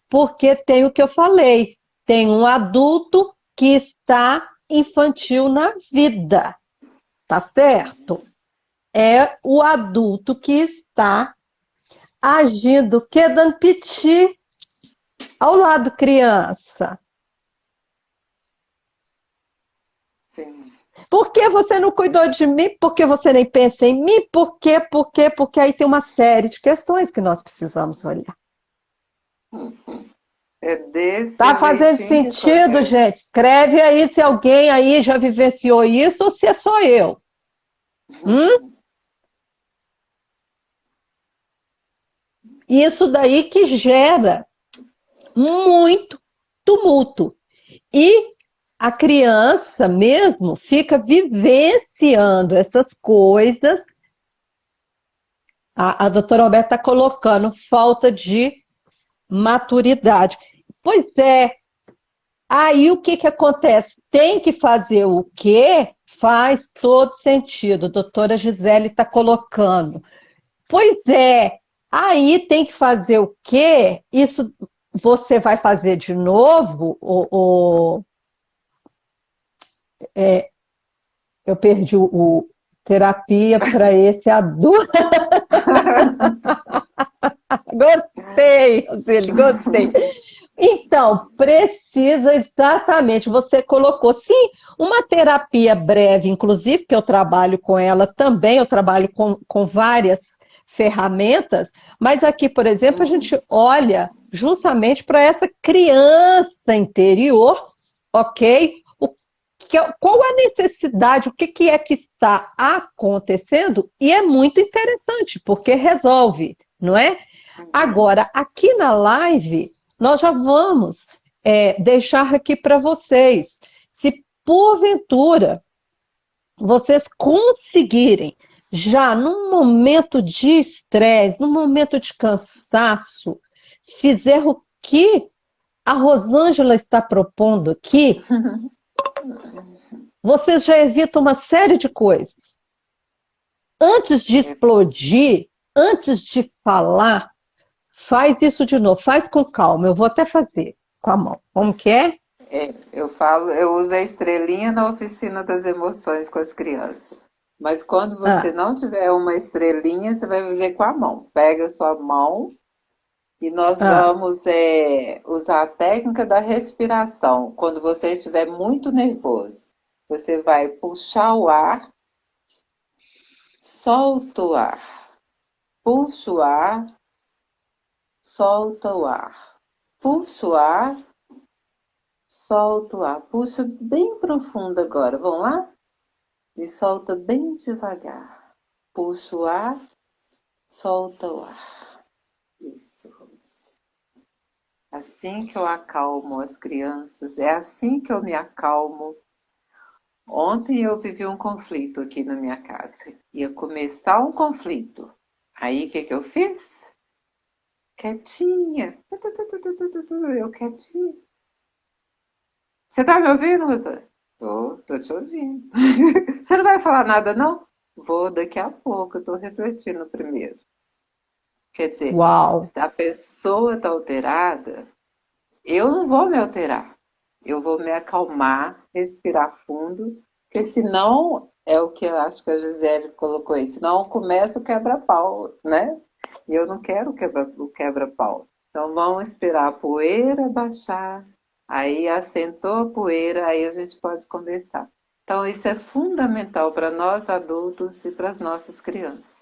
Porque tem o que eu falei. Tem um adulto que está infantil na vida. Tá certo? É o adulto que está agindo, que dando piti ao lado criança. Sim. Por que você não cuidou de mim? Por que você nem pensa em mim? Por quê? Por quê? Porque aí tem uma série de questões que nós precisamos olhar. É desse Tá fazendo jeitinho que sentido, acontece. gente? Escreve aí se alguém aí já vivenciou isso ou se é só eu. Hum? Isso daí que gera muito tumulto. E a criança mesmo fica vivenciando essas coisas. A doutora Roberta está colocando falta de maturidade. Pois é, aí o que, que acontece? Tem que fazer o quê? Faz todo sentido. A doutora Gisele está colocando. Pois é. Aí tem que fazer o quê? Isso você vai fazer de novo? Eu perdi o terapia para esse adulto. Gostei, Roseli, gostei. Então, precisa exatamente, você colocou, sim, uma terapia breve, inclusive, que eu trabalho com ela também, eu trabalho com várias ferramentas, mas aqui, por exemplo, a gente olha justamente para essa criança interior, ok? Qual a necessidade, o que é que está acontecendo? E é muito interessante, porque resolve, não é? Agora, aqui na live, nós já vamos deixar aqui para vocês. Se porventura vocês conseguirem, já num momento de estresse, num momento de cansaço, fizer o que a Rosângela está propondo aqui, vocês já evitam uma série de coisas. Antes de explodir, antes de falar, faz isso de novo, faz com calma. Eu vou até fazer com a mão. Como que é? Eu uso a estrelinha na oficina das emoções com as crianças. Mas quando você não tiver uma estrelinha, você vai fazer com a mão. Pega a sua mão e nós vamos usar a técnica da respiração. Quando você estiver muito nervoso, você vai puxar o ar, solta o ar, puxa o ar, solta o ar, puxa o ar, solta o ar. Puxa bem profundo agora. Vamos lá? E solta bem devagar. Puxa o ar, solta o ar. Isso, Rose. Assim que eu acalmo as crianças, é assim que eu me acalmo. Ontem eu vivi um conflito aqui na minha casa. Ia começar um conflito. Aí o que eu fiz? Quietinha. Eu quietinha. Você tá me ouvindo, Rosana? Tô te ouvindo. Você não vai falar nada, não? Vou daqui a pouco, eu tô refletindo primeiro. Quer dizer, Uau! se a pessoa tá alterada, eu não vou me alterar. Eu vou me acalmar, respirar fundo, porque senão, é o que eu acho que a Gisele colocou aí, senão começa o quebra-pau, né? E eu não quero o quebra-pau. Então vamos esperar a poeira baixar, aí assentou a poeira, aí a gente pode conversar. Então isso é fundamental para nós adultos e para as nossas crianças.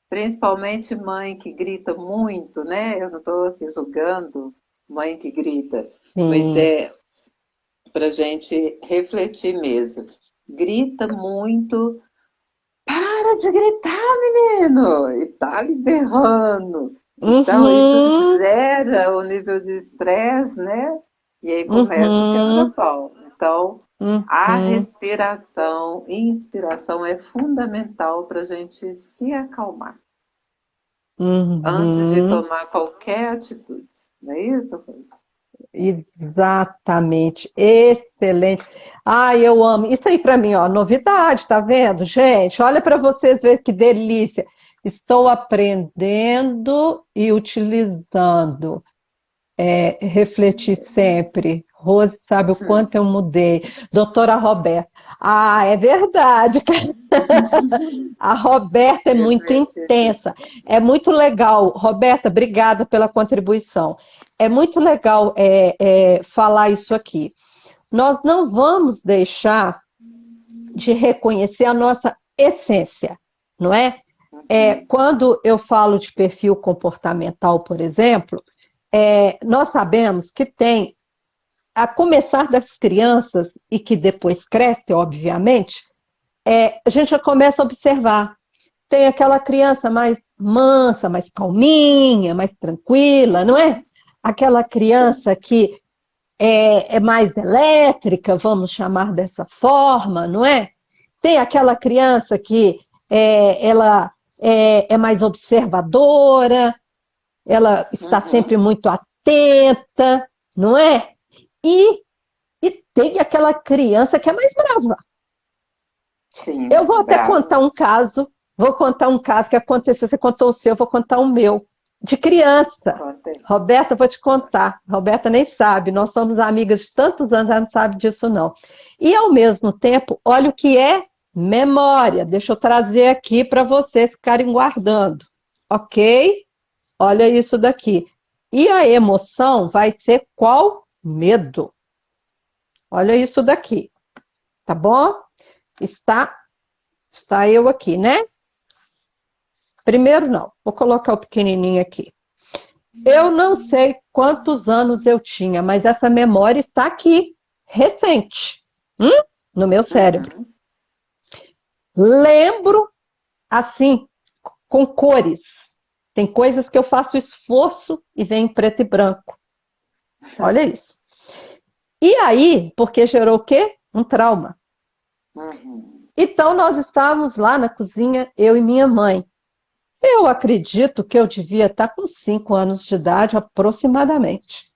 Principalmente mãe que grita muito, né? Eu não estou aqui julgando mãe que grita, mas Sim. é para a gente refletir mesmo. Grita muito, para de gritar, menino! E tá ali berrando. Então, isso Uhum, zera o nível de estresse, né? E aí começa o uhum, quebra-pau. Então, a uhum, respiração, inspiração é fundamental para a gente se acalmar antes de uhum. tomar qualquer atitude. Não é isso, Rose? Exatamente, excelente. Ai, eu amo. Isso aí para mim, ó, novidade, tá vendo, gente? Olha para vocês ver que delícia. Estou aprendendo e utilizando. Refletir sempre. Rose sabe o quanto eu mudei. Doutora Roberta. Ah, é verdade. A Roberta é muito Refletir. intensa. É muito legal. Roberta, obrigada pela contribuição. É muito legal falar isso aqui. Nós não vamos deixar de reconhecer a nossa essência, não é? Quando eu falo de perfil comportamental, por exemplo, nós sabemos que tem, a começar das crianças, e que depois cresce, obviamente, a gente já começa a observar. Tem aquela criança mais mansa, mais calminha, mais tranquila, não é? Aquela criança que é mais elétrica, vamos chamar dessa forma, não é? Tem aquela criança que ela é mais observadora, ela está sempre Uhum. muito atenta, não é? E, e tem aquela criança que é mais brava. Sim, Eu vou até bravo. contar um caso, Vou contar um caso que aconteceu. Você contou o seu, eu vou contar o meu. De criança. Contei. Roberta, vou te contar. Roberta nem sabe, nós somos amigas de tantos anos, ela não sabe disso não. E ao mesmo tempo, olha o que é memória. Deixa eu trazer aqui para vocês ficarem guardando. Ok? Olha isso daqui. E a emoção vai ser qual? Medo. Olha isso daqui. Tá bom? Está eu aqui, né? Primeiro não, vou colocar o pequenininho aqui. Eu não sei quantos anos eu tinha, mas essa memória está aqui, recente, no meu cérebro. Lembro, assim, com cores. Tem coisas que eu faço esforço e vem em preto e branco. Olha isso. E aí, porque gerou o quê? Um trauma. Então, nós estávamos lá na cozinha, eu e minha mãe. Eu acredito que eu devia estar com 5 anos de idade, aproximadamente.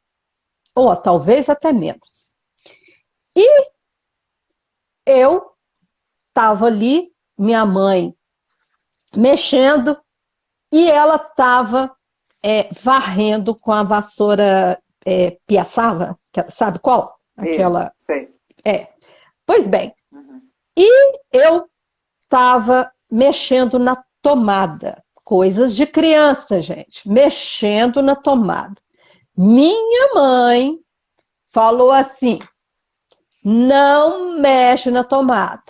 Ou talvez até menos. E eu estava ali, minha mãe mexendo, e ela estava varrendo com a vassoura piaçava, sabe qual? Aquela. Sei. Pois bem, e eu estava mexendo na tomada. Coisas de criança, gente. Mexendo na tomada. Minha mãe falou assim: não mexe na tomada.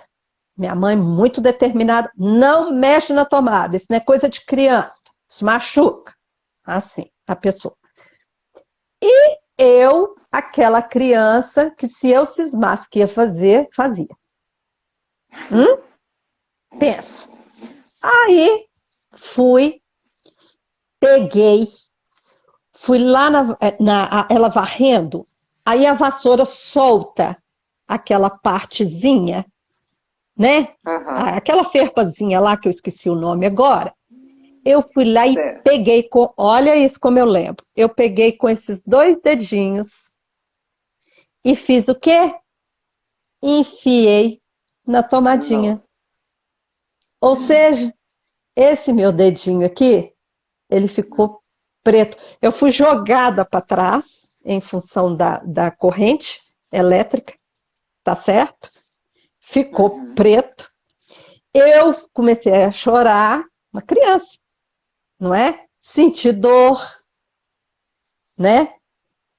Minha mãe, muito determinada, não mexe na tomada. Isso não é coisa de criança. Isso machuca. Assim, a pessoa. E eu, aquela criança, que se eu cismasse que ia fazer, fazia. Pensa. Aí, peguei, fui lá ela varrendo, aí a vassoura solta aquela partezinha, né? Aquela ferpazinha lá, que eu esqueci o nome agora. Eu fui lá e peguei olha isso como eu lembro. Eu peguei com esses 2 dedinhos e fiz o quê? Enfiei na tomadinha. Ou seja, esse meu dedinho aqui, ele ficou preto. Eu fui jogada para trás em função da corrente elétrica, tá certo? Ficou preto. Eu comecei a chorar, uma criança, não é? Senti dor, né?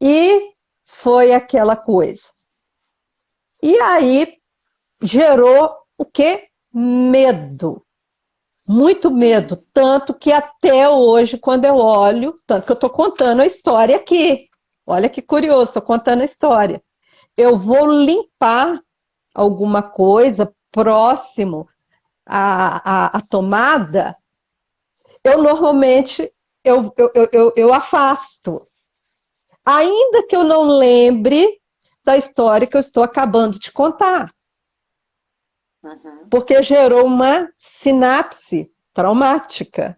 E foi aquela coisa. E aí gerou o quê? Medo. Muito medo, tanto que até hoje, quando eu olho, tanto que eu estou contando a história aqui. Olha que curioso, estou contando a história. Eu vou limpar alguma coisa próximo à tomada, eu normalmente eu afasto. Ainda que eu não lembre da história que eu estou acabando de contar. Porque gerou uma sinapse traumática.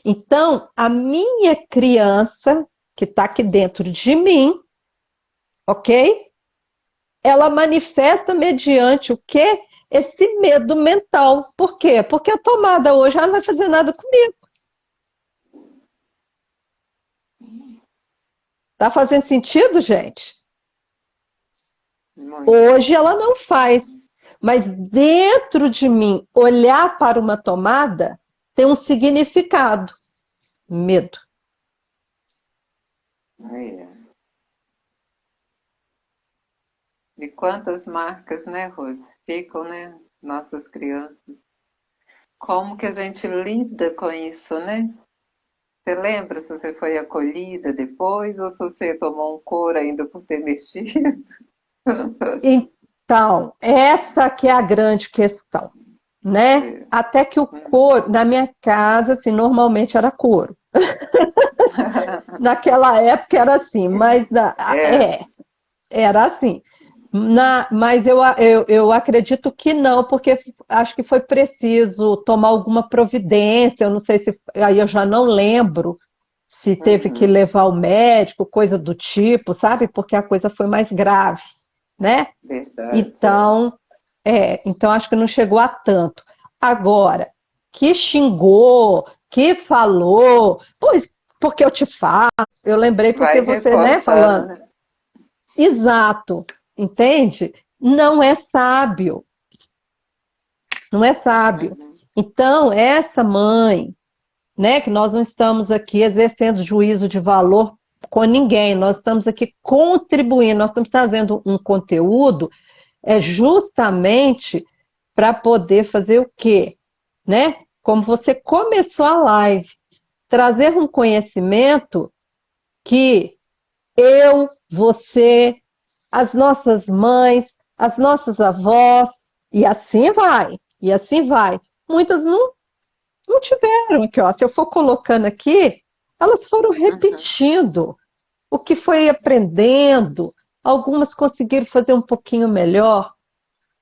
Então, a minha criança, que está aqui dentro de mim, ok? Ela manifesta mediante o quê? Esse medo mental. Por quê? Porque a tomada hoje ela não vai fazer nada comigo. Tá fazendo sentido, gente? Hoje ela não faz. Mas dentro de mim, olhar para uma tomada tem um significado. Medo. E quantas marcas, né, Rose? Ficam, né? Nossas crianças. Como que a gente lida com isso, né? Você lembra se você foi acolhida depois ou se você tomou um couro ainda por ter mexido? Então, essa que é a grande questão, né? Até que o couro, na minha casa, assim, normalmente era couro. Naquela época era assim, mas era assim. Mas eu acredito que não, porque acho que foi preciso tomar alguma providência, eu não sei se, aí eu já não lembro se teve que levar o médico, coisa do tipo, sabe? Porque a coisa foi mais grave, né? Verdade. Então, Então acho que não chegou a tanto. Agora, que xingou, que falou, pois porque eu te falo, eu lembrei porque Vai você, né, reforçando, falando, né? exato, entende? Não é sábio, não é sábio. Uhum, Então, essa mãe, né, que nós não estamos aqui exercendo juízo de valor com ninguém, nós estamos aqui contribuindo, nós estamos trazendo um conteúdo justamente para poder fazer o quê? Né? Como você começou a live, trazer um conhecimento que eu, você, as nossas mães, as nossas avós, e assim vai. Muitas não tiveram aqui, ó. Se eu for colocando aqui, elas foram uhum, repetindo o que foi aprendendo, algumas conseguiram fazer um pouquinho melhor.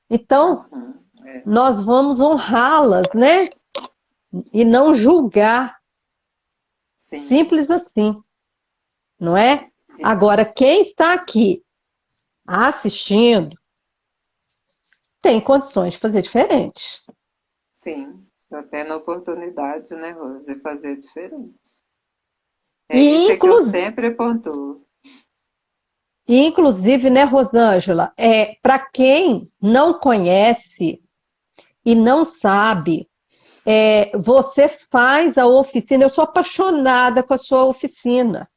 Então, uhum. É, nós vamos honrá-las, né? E não julgar, sim. simples assim, não é? Agora, quem está aqui assistindo tem condições de fazer diferente. Sim, estou tendo a oportunidade, né, Rose, de fazer diferente. É E, isso que eu sempre pontuo. inclusive, né, Rosângela, para quem não conhece e não sabe, você faz a oficina. Eu sou apaixonada com a sua oficina.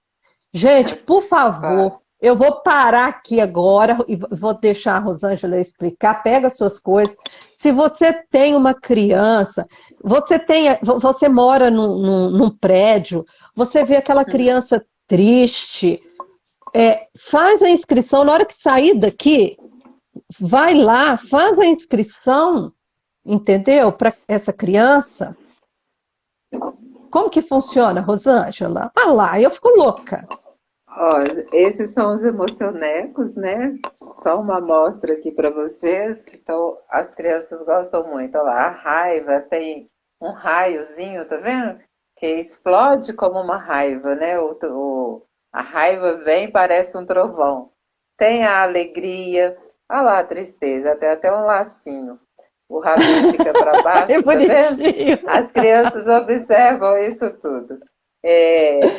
Gente, por favor, Faz. eu vou parar aqui agora e vou deixar a Rosângela explicar. Pega suas coisas. Se você tem uma criança, você mora num prédio, você vê aquela criança triste, faz a inscrição. Na hora que sair daqui, vai lá, faz a inscrição, entendeu? Para essa criança. Como que funciona, Rosângela? Ah lá, eu fico louca. Ó, esses são os emocionecos, né? Só uma amostra aqui para vocês. Então, as crianças gostam muito. Olha lá, a raiva tem um raiozinho, tá vendo? Que explode como uma raiva, né? A raiva vem, parece um trovão. Tem a alegria, olha lá a tristeza, tem até um lacinho. O rabinho fica para É baixo, tá vendo? bonitinho. As crianças observam isso tudo.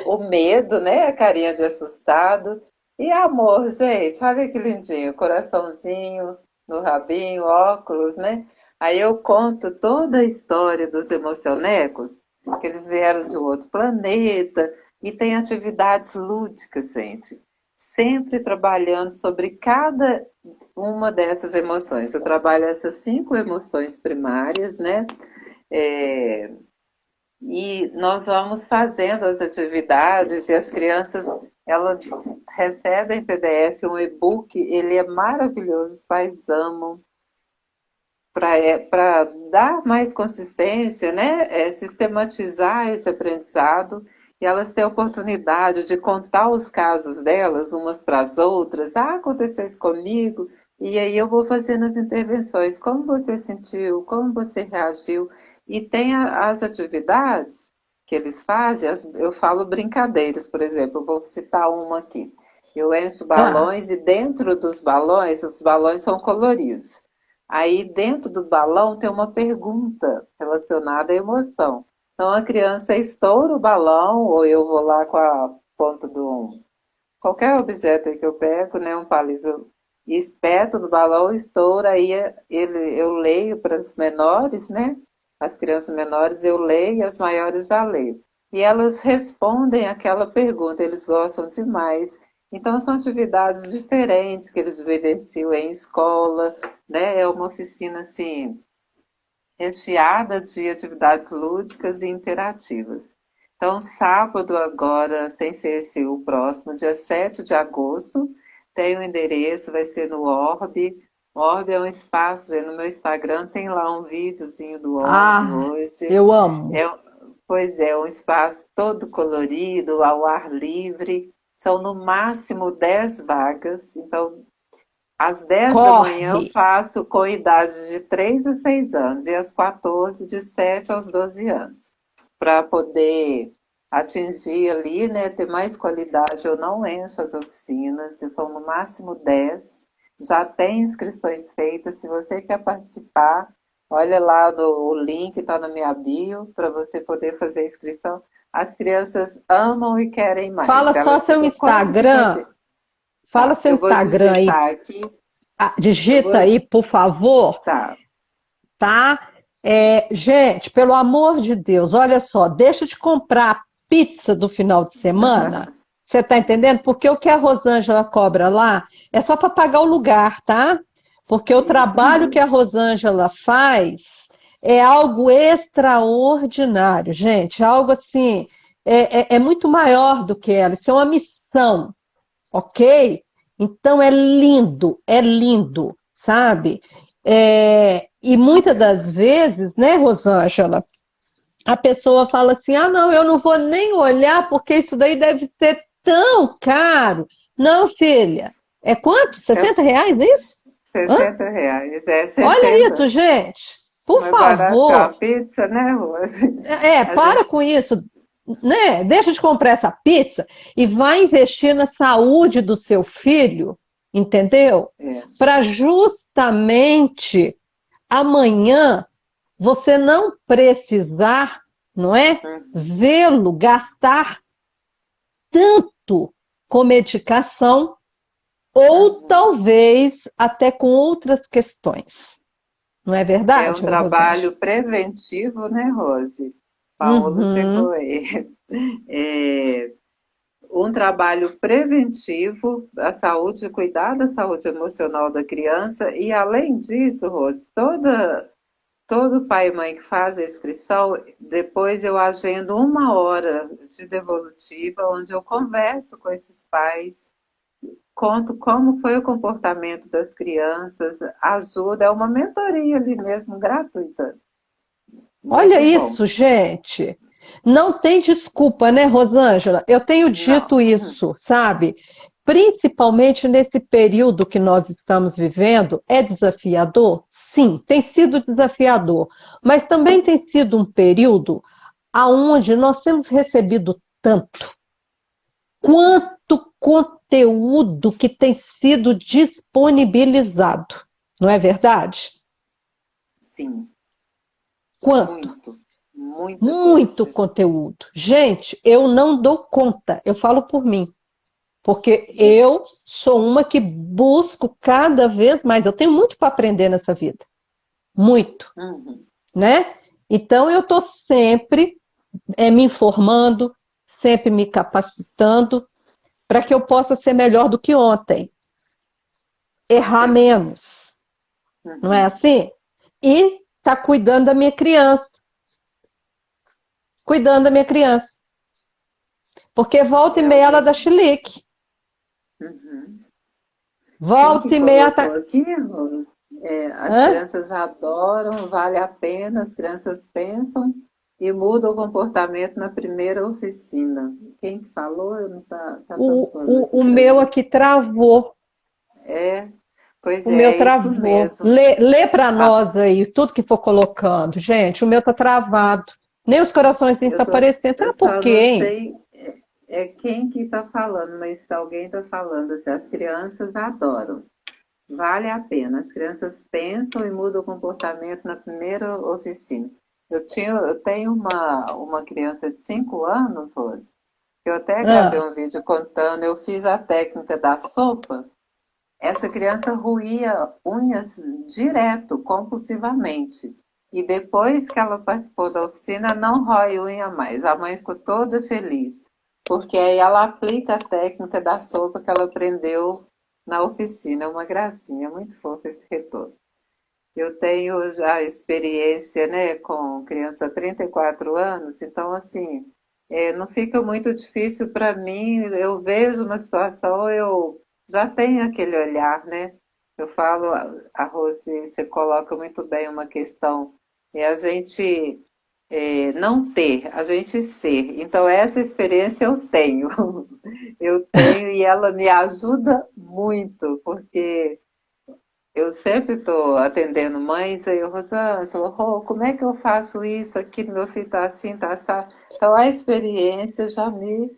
O medo, né? A carinha de assustado. E amor, gente, olha que lindinho. Coraçãozinho no rabinho, óculos, né? Aí eu conto toda a história dos emocionecos, que eles vieram de um outro planeta, e tem atividades lúdicas, gente. Sempre trabalhando sobre cada uma dessas emoções. Eu trabalho essas 5 emoções primárias, né? É, e nós vamos fazendo as atividades e as crianças, elas recebem PDF, um e-book, ele é maravilhoso, os pais amam para dar mais consistência, né? Sistematizar esse aprendizado e elas têm a oportunidade de contar os casos delas umas para as outras. Ah, aconteceu isso comigo. E aí eu vou fazendo as intervenções. Como você sentiu? Como você reagiu? E tem as atividades que eles fazem, eu falo brincadeiras, por exemplo, eu vou citar uma aqui. Eu encho Ah, balões e dentro dos balões, os balões são coloridos. Aí dentro do balão tem uma pergunta relacionada à emoção. Então a criança estoura o balão, ou eu vou lá com a ponta do qualquer objeto aí que eu pego, né, um palito, e espeto no balão, estoura, aí eu leio para as menores, né? As crianças menores eu leio e as maiores já leio. E elas respondem aquela pergunta, eles gostam demais. Então são atividades diferentes que eles vivenciam em escola, né? É uma oficina assim recheada de atividades lúdicas e interativas. Então, sábado agora, sem ser esse o próximo, dia 7 de agosto, tem o endereço, vai ser no Orb. Orb é um espaço, no meu Instagram tem lá um videozinho do Orb ah, hoje. eu amo. É, pois é, um espaço todo colorido, ao ar livre. São no máximo 10 vagas, então às 10 da manhã eu Corre. faço com idade de 3 a 6 anos e às 14 de 7 aos 12 anos. Para poder atingir ali, né, ter mais qualidade, eu não encho as oficinas, são no máximo 10. já tem inscrições feitas. Se você quer participar, olha lá o link, está na minha bio, para você poder fazer a inscrição. As crianças amam e querem mais. Fala só Elas seu ficam, quando que vai Instagram. ter? Fala Tá, seu eu vou Instagram aí. digitar aqui. Ah, Eu digita vou. aí, por favor, Tá. tá? Gente, pelo amor de Deus, olha só, deixa de comprar a pizza do final de semana. Você tá entendendo? Porque o que a Rosângela cobra lá é só para pagar o lugar, tá? Porque o Isso trabalho que a mesmo. Rosângela faz é algo extraordinário, gente. Algo assim, é muito maior do que ela. Isso é uma missão, ok? Então é lindo, sabe? E muitas das vezes, né, Rosângela, a pessoa fala assim: ah, não, eu não vou nem olhar porque isso daí deve ser tão caro. Não, filha, é quanto? É R$ 60 isso? Hã? R$ 60. É Olha isso, 60. gente, por Mais barato que uma favor. pizza, né, Rose? A Para gente com isso, né? Deixa de comprar essa pizza e vai investir na saúde do seu filho, entendeu? é. Para justamente amanhã você não precisar, não é? Uhum. Vê-lo gastar tanto com medicação ou Uhum. talvez até com outras questões. Não é É um verdade, Rosângela? trabalho preventivo, né, Rose? Paola chegou Uhum. aí. É um trabalho preventivo da saúde, cuidar da saúde emocional da criança e, além disso, Rose, todo pai e mãe que faz a inscrição, depois eu agendo 1 hora de devolutiva, onde eu converso com esses pais, conto como foi o comportamento das crianças, ajuda, é uma mentoria ali mesmo, gratuita. Olha Muito bom. isso, gente. Não tem desculpa, né, Rosângela? Eu tenho Não. dito isso, sabe? Principalmente nesse período que nós estamos vivendo, é desafiador? Sim, tem sido desafiador, mas também tem sido um período aonde nós temos recebido tanto, quanto conteúdo que tem sido disponibilizado, não é verdade? Sim, Quanto? muito. Muita Muito coisa. conteúdo. Gente, eu não dou conta, eu falo por mim, porque eu sou uma que busco cada vez mais. Eu tenho muito para aprender nessa vida, muito, Uhum. né? Então eu estou sempre me informando, sempre me capacitando para que eu possa ser melhor do que ontem, Com errar certeza. menos, não é Uhum. assim? E tá cuidando da minha criança, cuidando da minha criança, porque volta e É meia ela uma. dá chilique. Uhum. Quem que Volta e meia colocou tá. aqui, Rô? As Hã? crianças adoram, vale a pena, as crianças pensam e mudam o comportamento na primeira oficina. Quem que falou? Não tá tampando aqui O para meu mim. aqui travou. É, pois O meu é isso travou. mesmo. Lê para Ah, nós aí tudo que for colocando. Gente, o meu tá travado. Nem os corações estão aparecendo. eu Ah, por só quê, não hein? sei quem que está falando, mas se alguém está falando, assim, as crianças adoram. Vale a pena. As crianças pensam e mudam o comportamento na primeira oficina. Eu tenho uma criança de 5 anos, Rose, que eu até gravei Ah, um vídeo contando, eu fiz a técnica da sopa. Essa criança roía unhas direto, compulsivamente. E depois que ela participou da oficina, não rói unha mais. A mãe ficou toda feliz, porque aí ela aplica a técnica da sopa que ela aprendeu na oficina. É uma gracinha, é muito fofo esse retorno. Eu tenho já experiência, né, com criança há 34 anos, então, assim, não fica muito difícil para mim. Eu vejo uma situação, eu já tenho aquele olhar, né? Eu falo, a Rose, você coloca muito bem uma questão, é a gente não ter, a gente ser. Então, essa experiência eu tenho. Eu tenho e ela me ajuda muito, porque eu sempre estou atendendo mães, aí eu, Rosângela, Rô, como é que eu faço isso aqui? Meu filho está assim, está assim. Então a experiência já me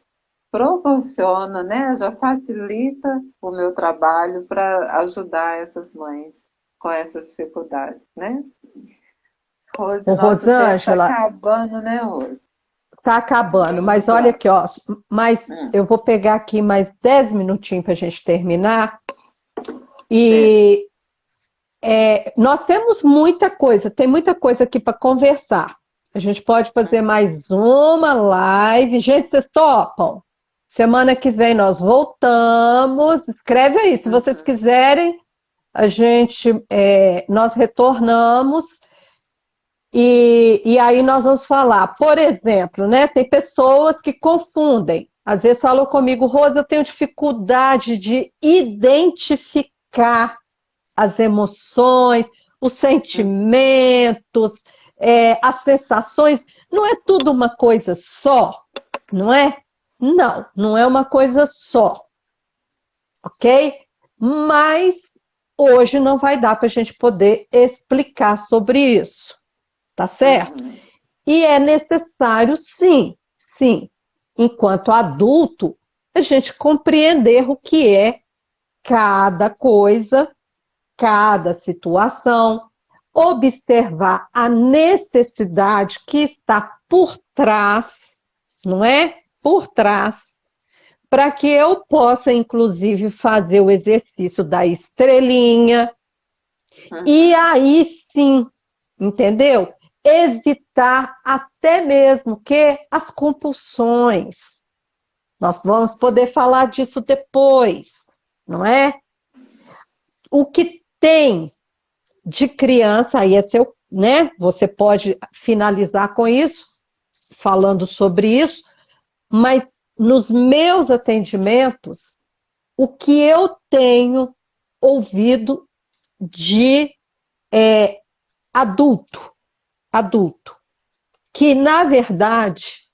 proporciona, né? Já facilita o meu trabalho para ajudar essas mães com essas dificuldades, né? Rose, Ô, nosso tempo está Rosângela, acabando, né, Rose? tá acabando, mas Vamos olha lá. aqui, ó, mas Hum, eu vou pegar aqui mais 10 minutinhos para a gente terminar. certo. E nós temos muita coisa, tem muita coisa aqui para conversar. A gente pode fazer mais uma live. Gente, vocês topam? Semana que vem nós voltamos. Escreve aí, se vocês Uhum, quiserem, nós retornamos e aí nós vamos falar. Por exemplo, né? Tem pessoas que confundem. Às vezes falam comigo, Rosa, eu tenho dificuldade de identificar as emoções, os uhum, sentimentos, as sensações. Não é tudo uma coisa só, não é? Não, não é uma coisa só, ok? Mas hoje não vai dar para a gente poder explicar sobre isso, tá certo? uhum, E é necessário, sim, sim, enquanto adulto, a gente compreender o que é cada coisa, cada situação, observar a necessidade que está por trás, não é? Por trás, para que eu possa, inclusive, fazer o exercício da estrelinha, e uhum. aí sim, entendeu? Evitar até mesmo que as compulsões. Nós vamos poder falar disso depois, não é? O que tem de criança, aí é seu, né? Você pode finalizar com isso, falando sobre isso, mas nos meus atendimentos, o que eu tenho ouvido de adulto, adulto, que na verdade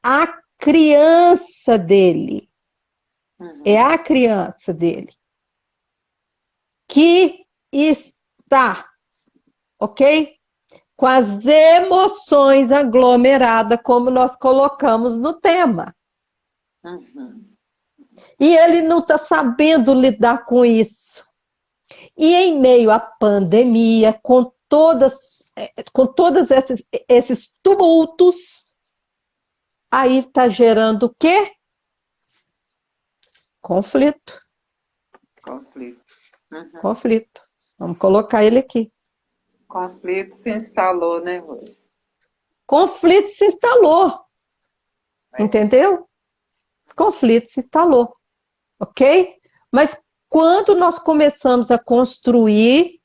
a criança dele, é Uhum. a criança dele que está, ok? Com as emoções aglomeradas, como nós colocamos no tema. Uhum. E ele não está sabendo lidar com isso. E em meio à pandemia, com todos esses tumultos, aí está gerando o quê? Conflito. Conflito. Uhum. Conflito. Vamos colocar ele aqui. Conflito se instalou, né, Rose? Conflito se instalou, É. entendeu? Conflito se instalou, ok? Mas quando nós começamos a construir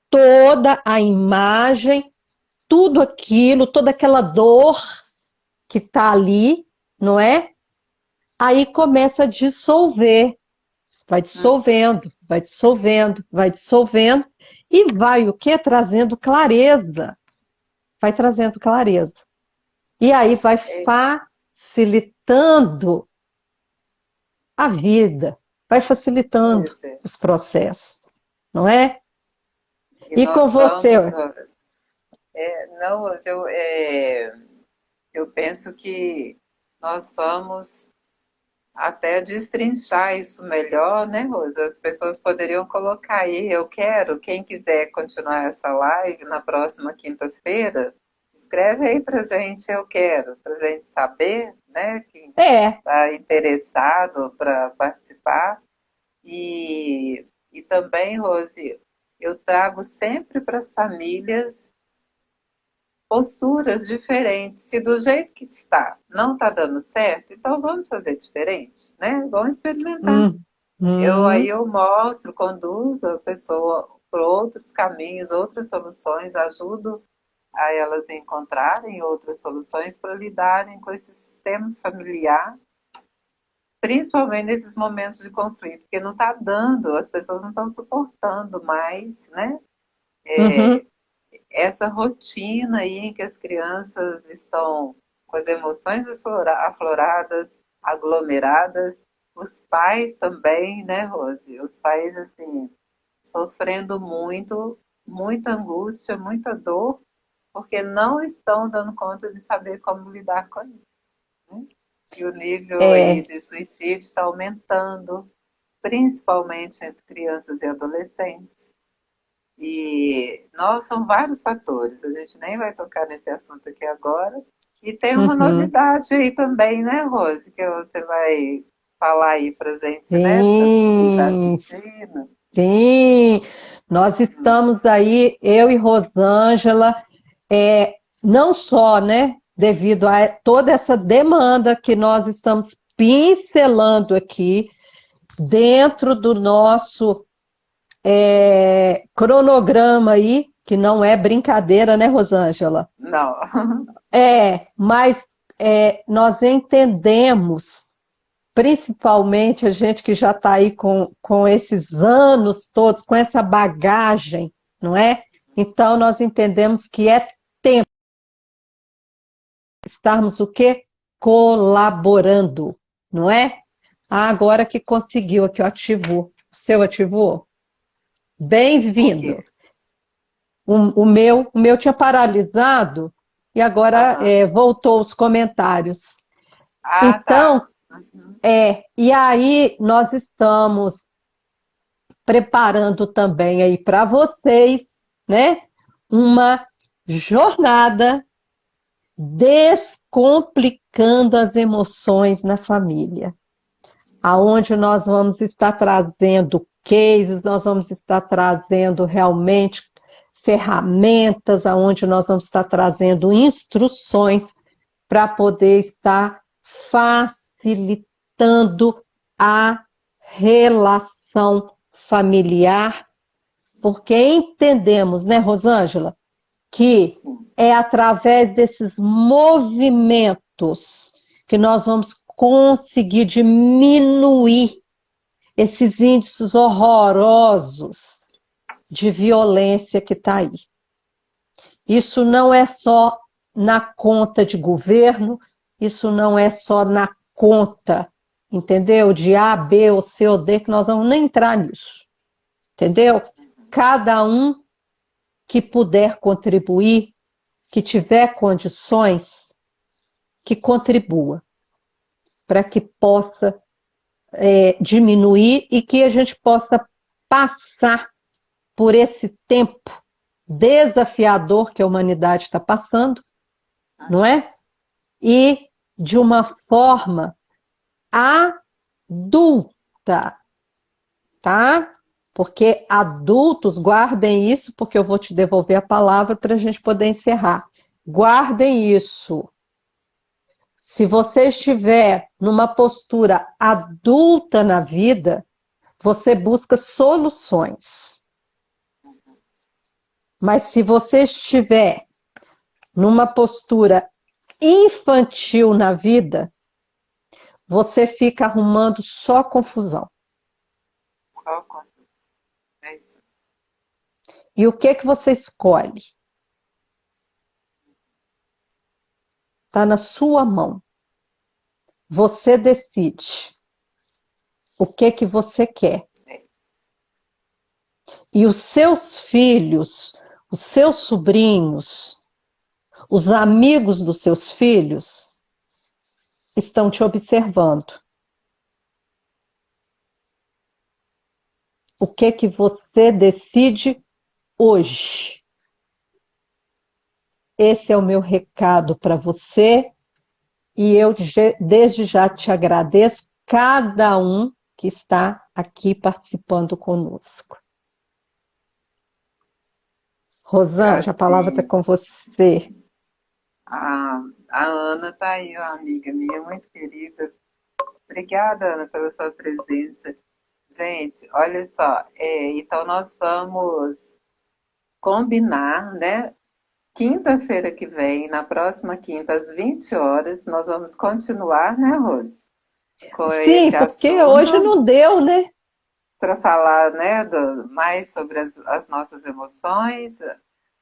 toda a imagem, tudo aquilo, toda aquela dor que está ali, não é? Aí começa a dissolver, vai Uhum. dissolvendo, vai dissolvendo, vai dissolvendo, e vai o que? Trazendo clareza, vai trazendo clareza. E aí vai É, facilitando a vida, vai facilitando pois é. os processos, não é? E E com nós vamos, você, não, Rose, eu penso que nós vamos até destrinchar isso melhor, né, Rosa? As pessoas poderiam colocar aí, eu quero, quem quiser continuar essa live na próxima quinta-feira, escreve aí pra gente, eu quero, pra gente saber, né, quem é, está interessado para participar. E também, Rose, eu trago sempre para as famílias posturas diferentes. Se do jeito que está não está dando certo, então vamos fazer diferente, né? Vamos experimentar. hum, Aí hum, eu mostro, conduzo a pessoa por outros caminhos, outras soluções, ajudo a elas encontrarem outras soluções para lidarem com esse sistema familiar, principalmente nesses momentos de conflito, porque não está dando, as pessoas não estão suportando mais, né? uhum. Essa rotina aí em que as crianças estão com as emoções afloradas, aglomeradas, os pais também, né, Rose? Os pais, assim, sofrendo muito, muita angústia, muita dor, porque não estão dando conta de saber como lidar com isso, né? E o nível aí É, de suicídio está aumentando, principalmente entre crianças e adolescentes. E nós são vários fatores, a gente nem vai tocar nesse assunto aqui agora. E tem uma uhum, novidade aí também, né, Rose, que você vai falar aí pra gente, né, que está sim, assistindo. sim. Nós Hum. estamos aí, eu e Rosângela, não só, né, devido a toda essa demanda que nós estamos pincelando aqui dentro do nosso cronograma aí, que não é brincadeira, né, Rosângela? Não. Mas nós entendemos, principalmente a gente que já está aí com esses anos todos, com essa bagagem, não é? Então, nós entendemos que é tempo de estarmos o quê? Colaborando, não é? Ah, agora que conseguiu aqui, ó, ativou. O seu ativou? O quê? Bem-vindo. O meu tinha paralisado e agora Aham. voltou os comentários. Ah, tá. Então, Uhum. e aí nós estamos preparando também aí para vocês, né, uma jornada descomplicando as emoções na família, aonde nós vamos estar trazendo cases, nós vamos estar trazendo realmente ferramentas, aonde nós vamos estar trazendo instruções para poder estar facilitando a relação familiar, porque entendemos, né, Rosângela, que Sim. é através desses movimentos que nós vamos conseguir diminuir esses índices horrorosos de violência que está aí. Isso não é só na conta de governo, isso não é só na conta, entendeu? De A, B ou C ou D, que nós vamos nem entrar nisso, entendeu? Cada um que puder contribuir, que tiver condições, que contribua para que possa diminuir e que a gente possa passar por esse tempo desafiador que a humanidade está passando, não é? E de uma forma adulta, tá? Porque adultos, guardem isso, porque eu vou te devolver a palavra para a gente poder encerrar. Guardem isso. Se você estiver numa postura adulta na vida, você busca soluções. Mas se você estiver numa postura infantil na vida, você fica arrumando só confusão. Qual conta? É isso. E o que que você escolhe? Está na sua mão. Você decide o que que você quer. É. E os seus filhos, os seus sobrinhos, os amigos dos seus filhos estão te observando. O que que você decide hoje? Esse é o meu recado para você e eu desde já te agradeço cada um que está aqui participando conosco. Rosângela, a palavra está Tadinho. com você. A, a Ana tá aí, uma amiga minha, muito querida. Obrigada, Ana, pela sua presença. Gente, olha só, então nós vamos combinar, né? Quinta-feira que vem, na próxima quinta, às 20 horas, nós vamos continuar, né, Rose, com Sim, esse porque hoje assunto, não deu, né? para falar, né, mais sobre as nossas emoções.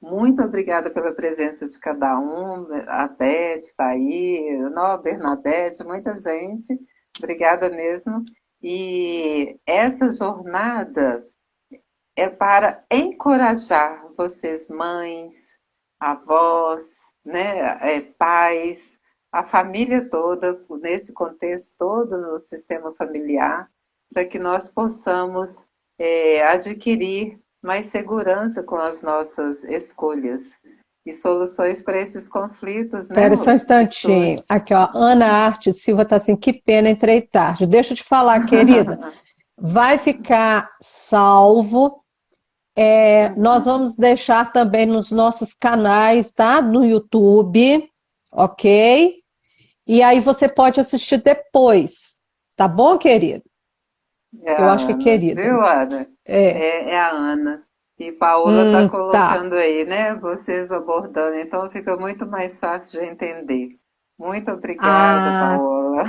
Muito obrigada pela presença de cada um. A Beth está aí, a Bernadette, muita gente. Obrigada mesmo. E essa jornada é para encorajar vocês, mães, avós, né, pais, a família toda, nesse contexto todo, no sistema familiar, para que nós possamos adquirir mais segurança com as nossas escolhas e soluções para esses conflitos, né, Espera só um Rose, que instantinho. surgem. Aqui, ó, Ana Arte Silva está assim, que pena, entrei tarde. Deixa eu te falar, querida. Vai ficar salvo. Nós Uhum. vamos deixar também nos nossos canais, tá? No YouTube, ok? E aí você pode assistir depois, tá bom, querida? É Eu a acho que é Ana, querida. viu, Ana? É. É a Ana. E Paola está Tá. colocando aí, né? Vocês abordando, então fica muito mais fácil de entender. Muito obrigada, Ah, Paola.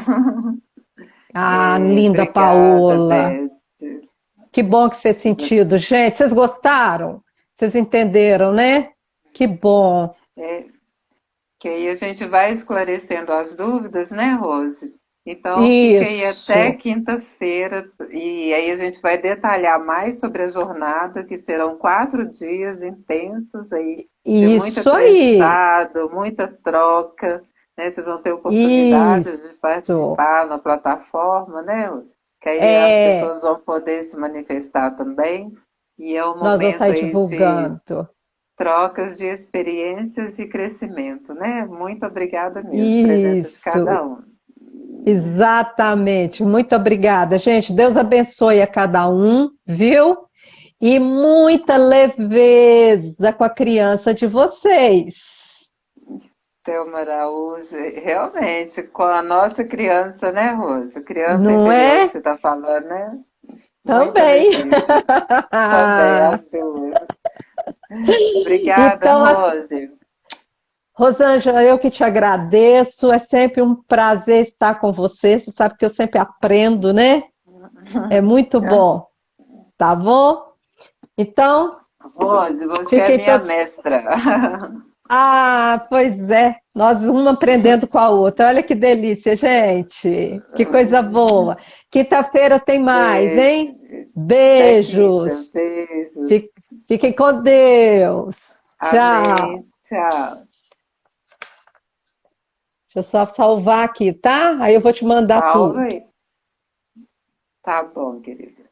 linda Obrigada, Paola. Beth. Que bom que fez sentido. Gente, vocês gostaram? Vocês entenderam, né? Que bom. É, que aí a gente vai esclarecendo as dúvidas, né, Rose? Então fica aí até Isso. quinta-feira e aí a gente vai detalhar mais sobre a jornada, que serão 4 dias intensos aí, de muito Isso aí. aprendizado, muita troca, né? Vocês vão ter oportunidade de Isso. participar na plataforma, né? Que aí as É, pessoas vão poder se manifestar também. E é um nós vamos momento estar aí de divulgando. trocas de experiências e crescimento, né? Muito obrigada mesmo, presença de Isso. cada um. Exatamente. Muito obrigada, gente. Deus abençoe a cada um, viu? E muita leveza com a criança de vocês. Thelma Araújo, realmente, com a nossa criança, né, Rosa? Criança Não interior que é? você está falando, né? Muita Também. leveza. Também, as duas. Obrigada, Então, Rose. Rosângela, eu que te agradeço. É sempre um prazer estar com você. Você sabe que eu sempre aprendo, né? É muito bom, tá bom? Então, Rose, você é fiquem minha todos. mestra. Ah, pois é. Nós uma aprendendo com a outra. Olha que delícia, gente. Que coisa boa. Quinta-feira tem mais, Beijo. hein? Até quinta. Beijos. Beijos. Fi- Fiquem com Deus. Tchau. Amém. Tchau. Deixa eu só salvar aqui, tá? Aí eu vou te mandar Salve tudo. aí. Tá bom, querido.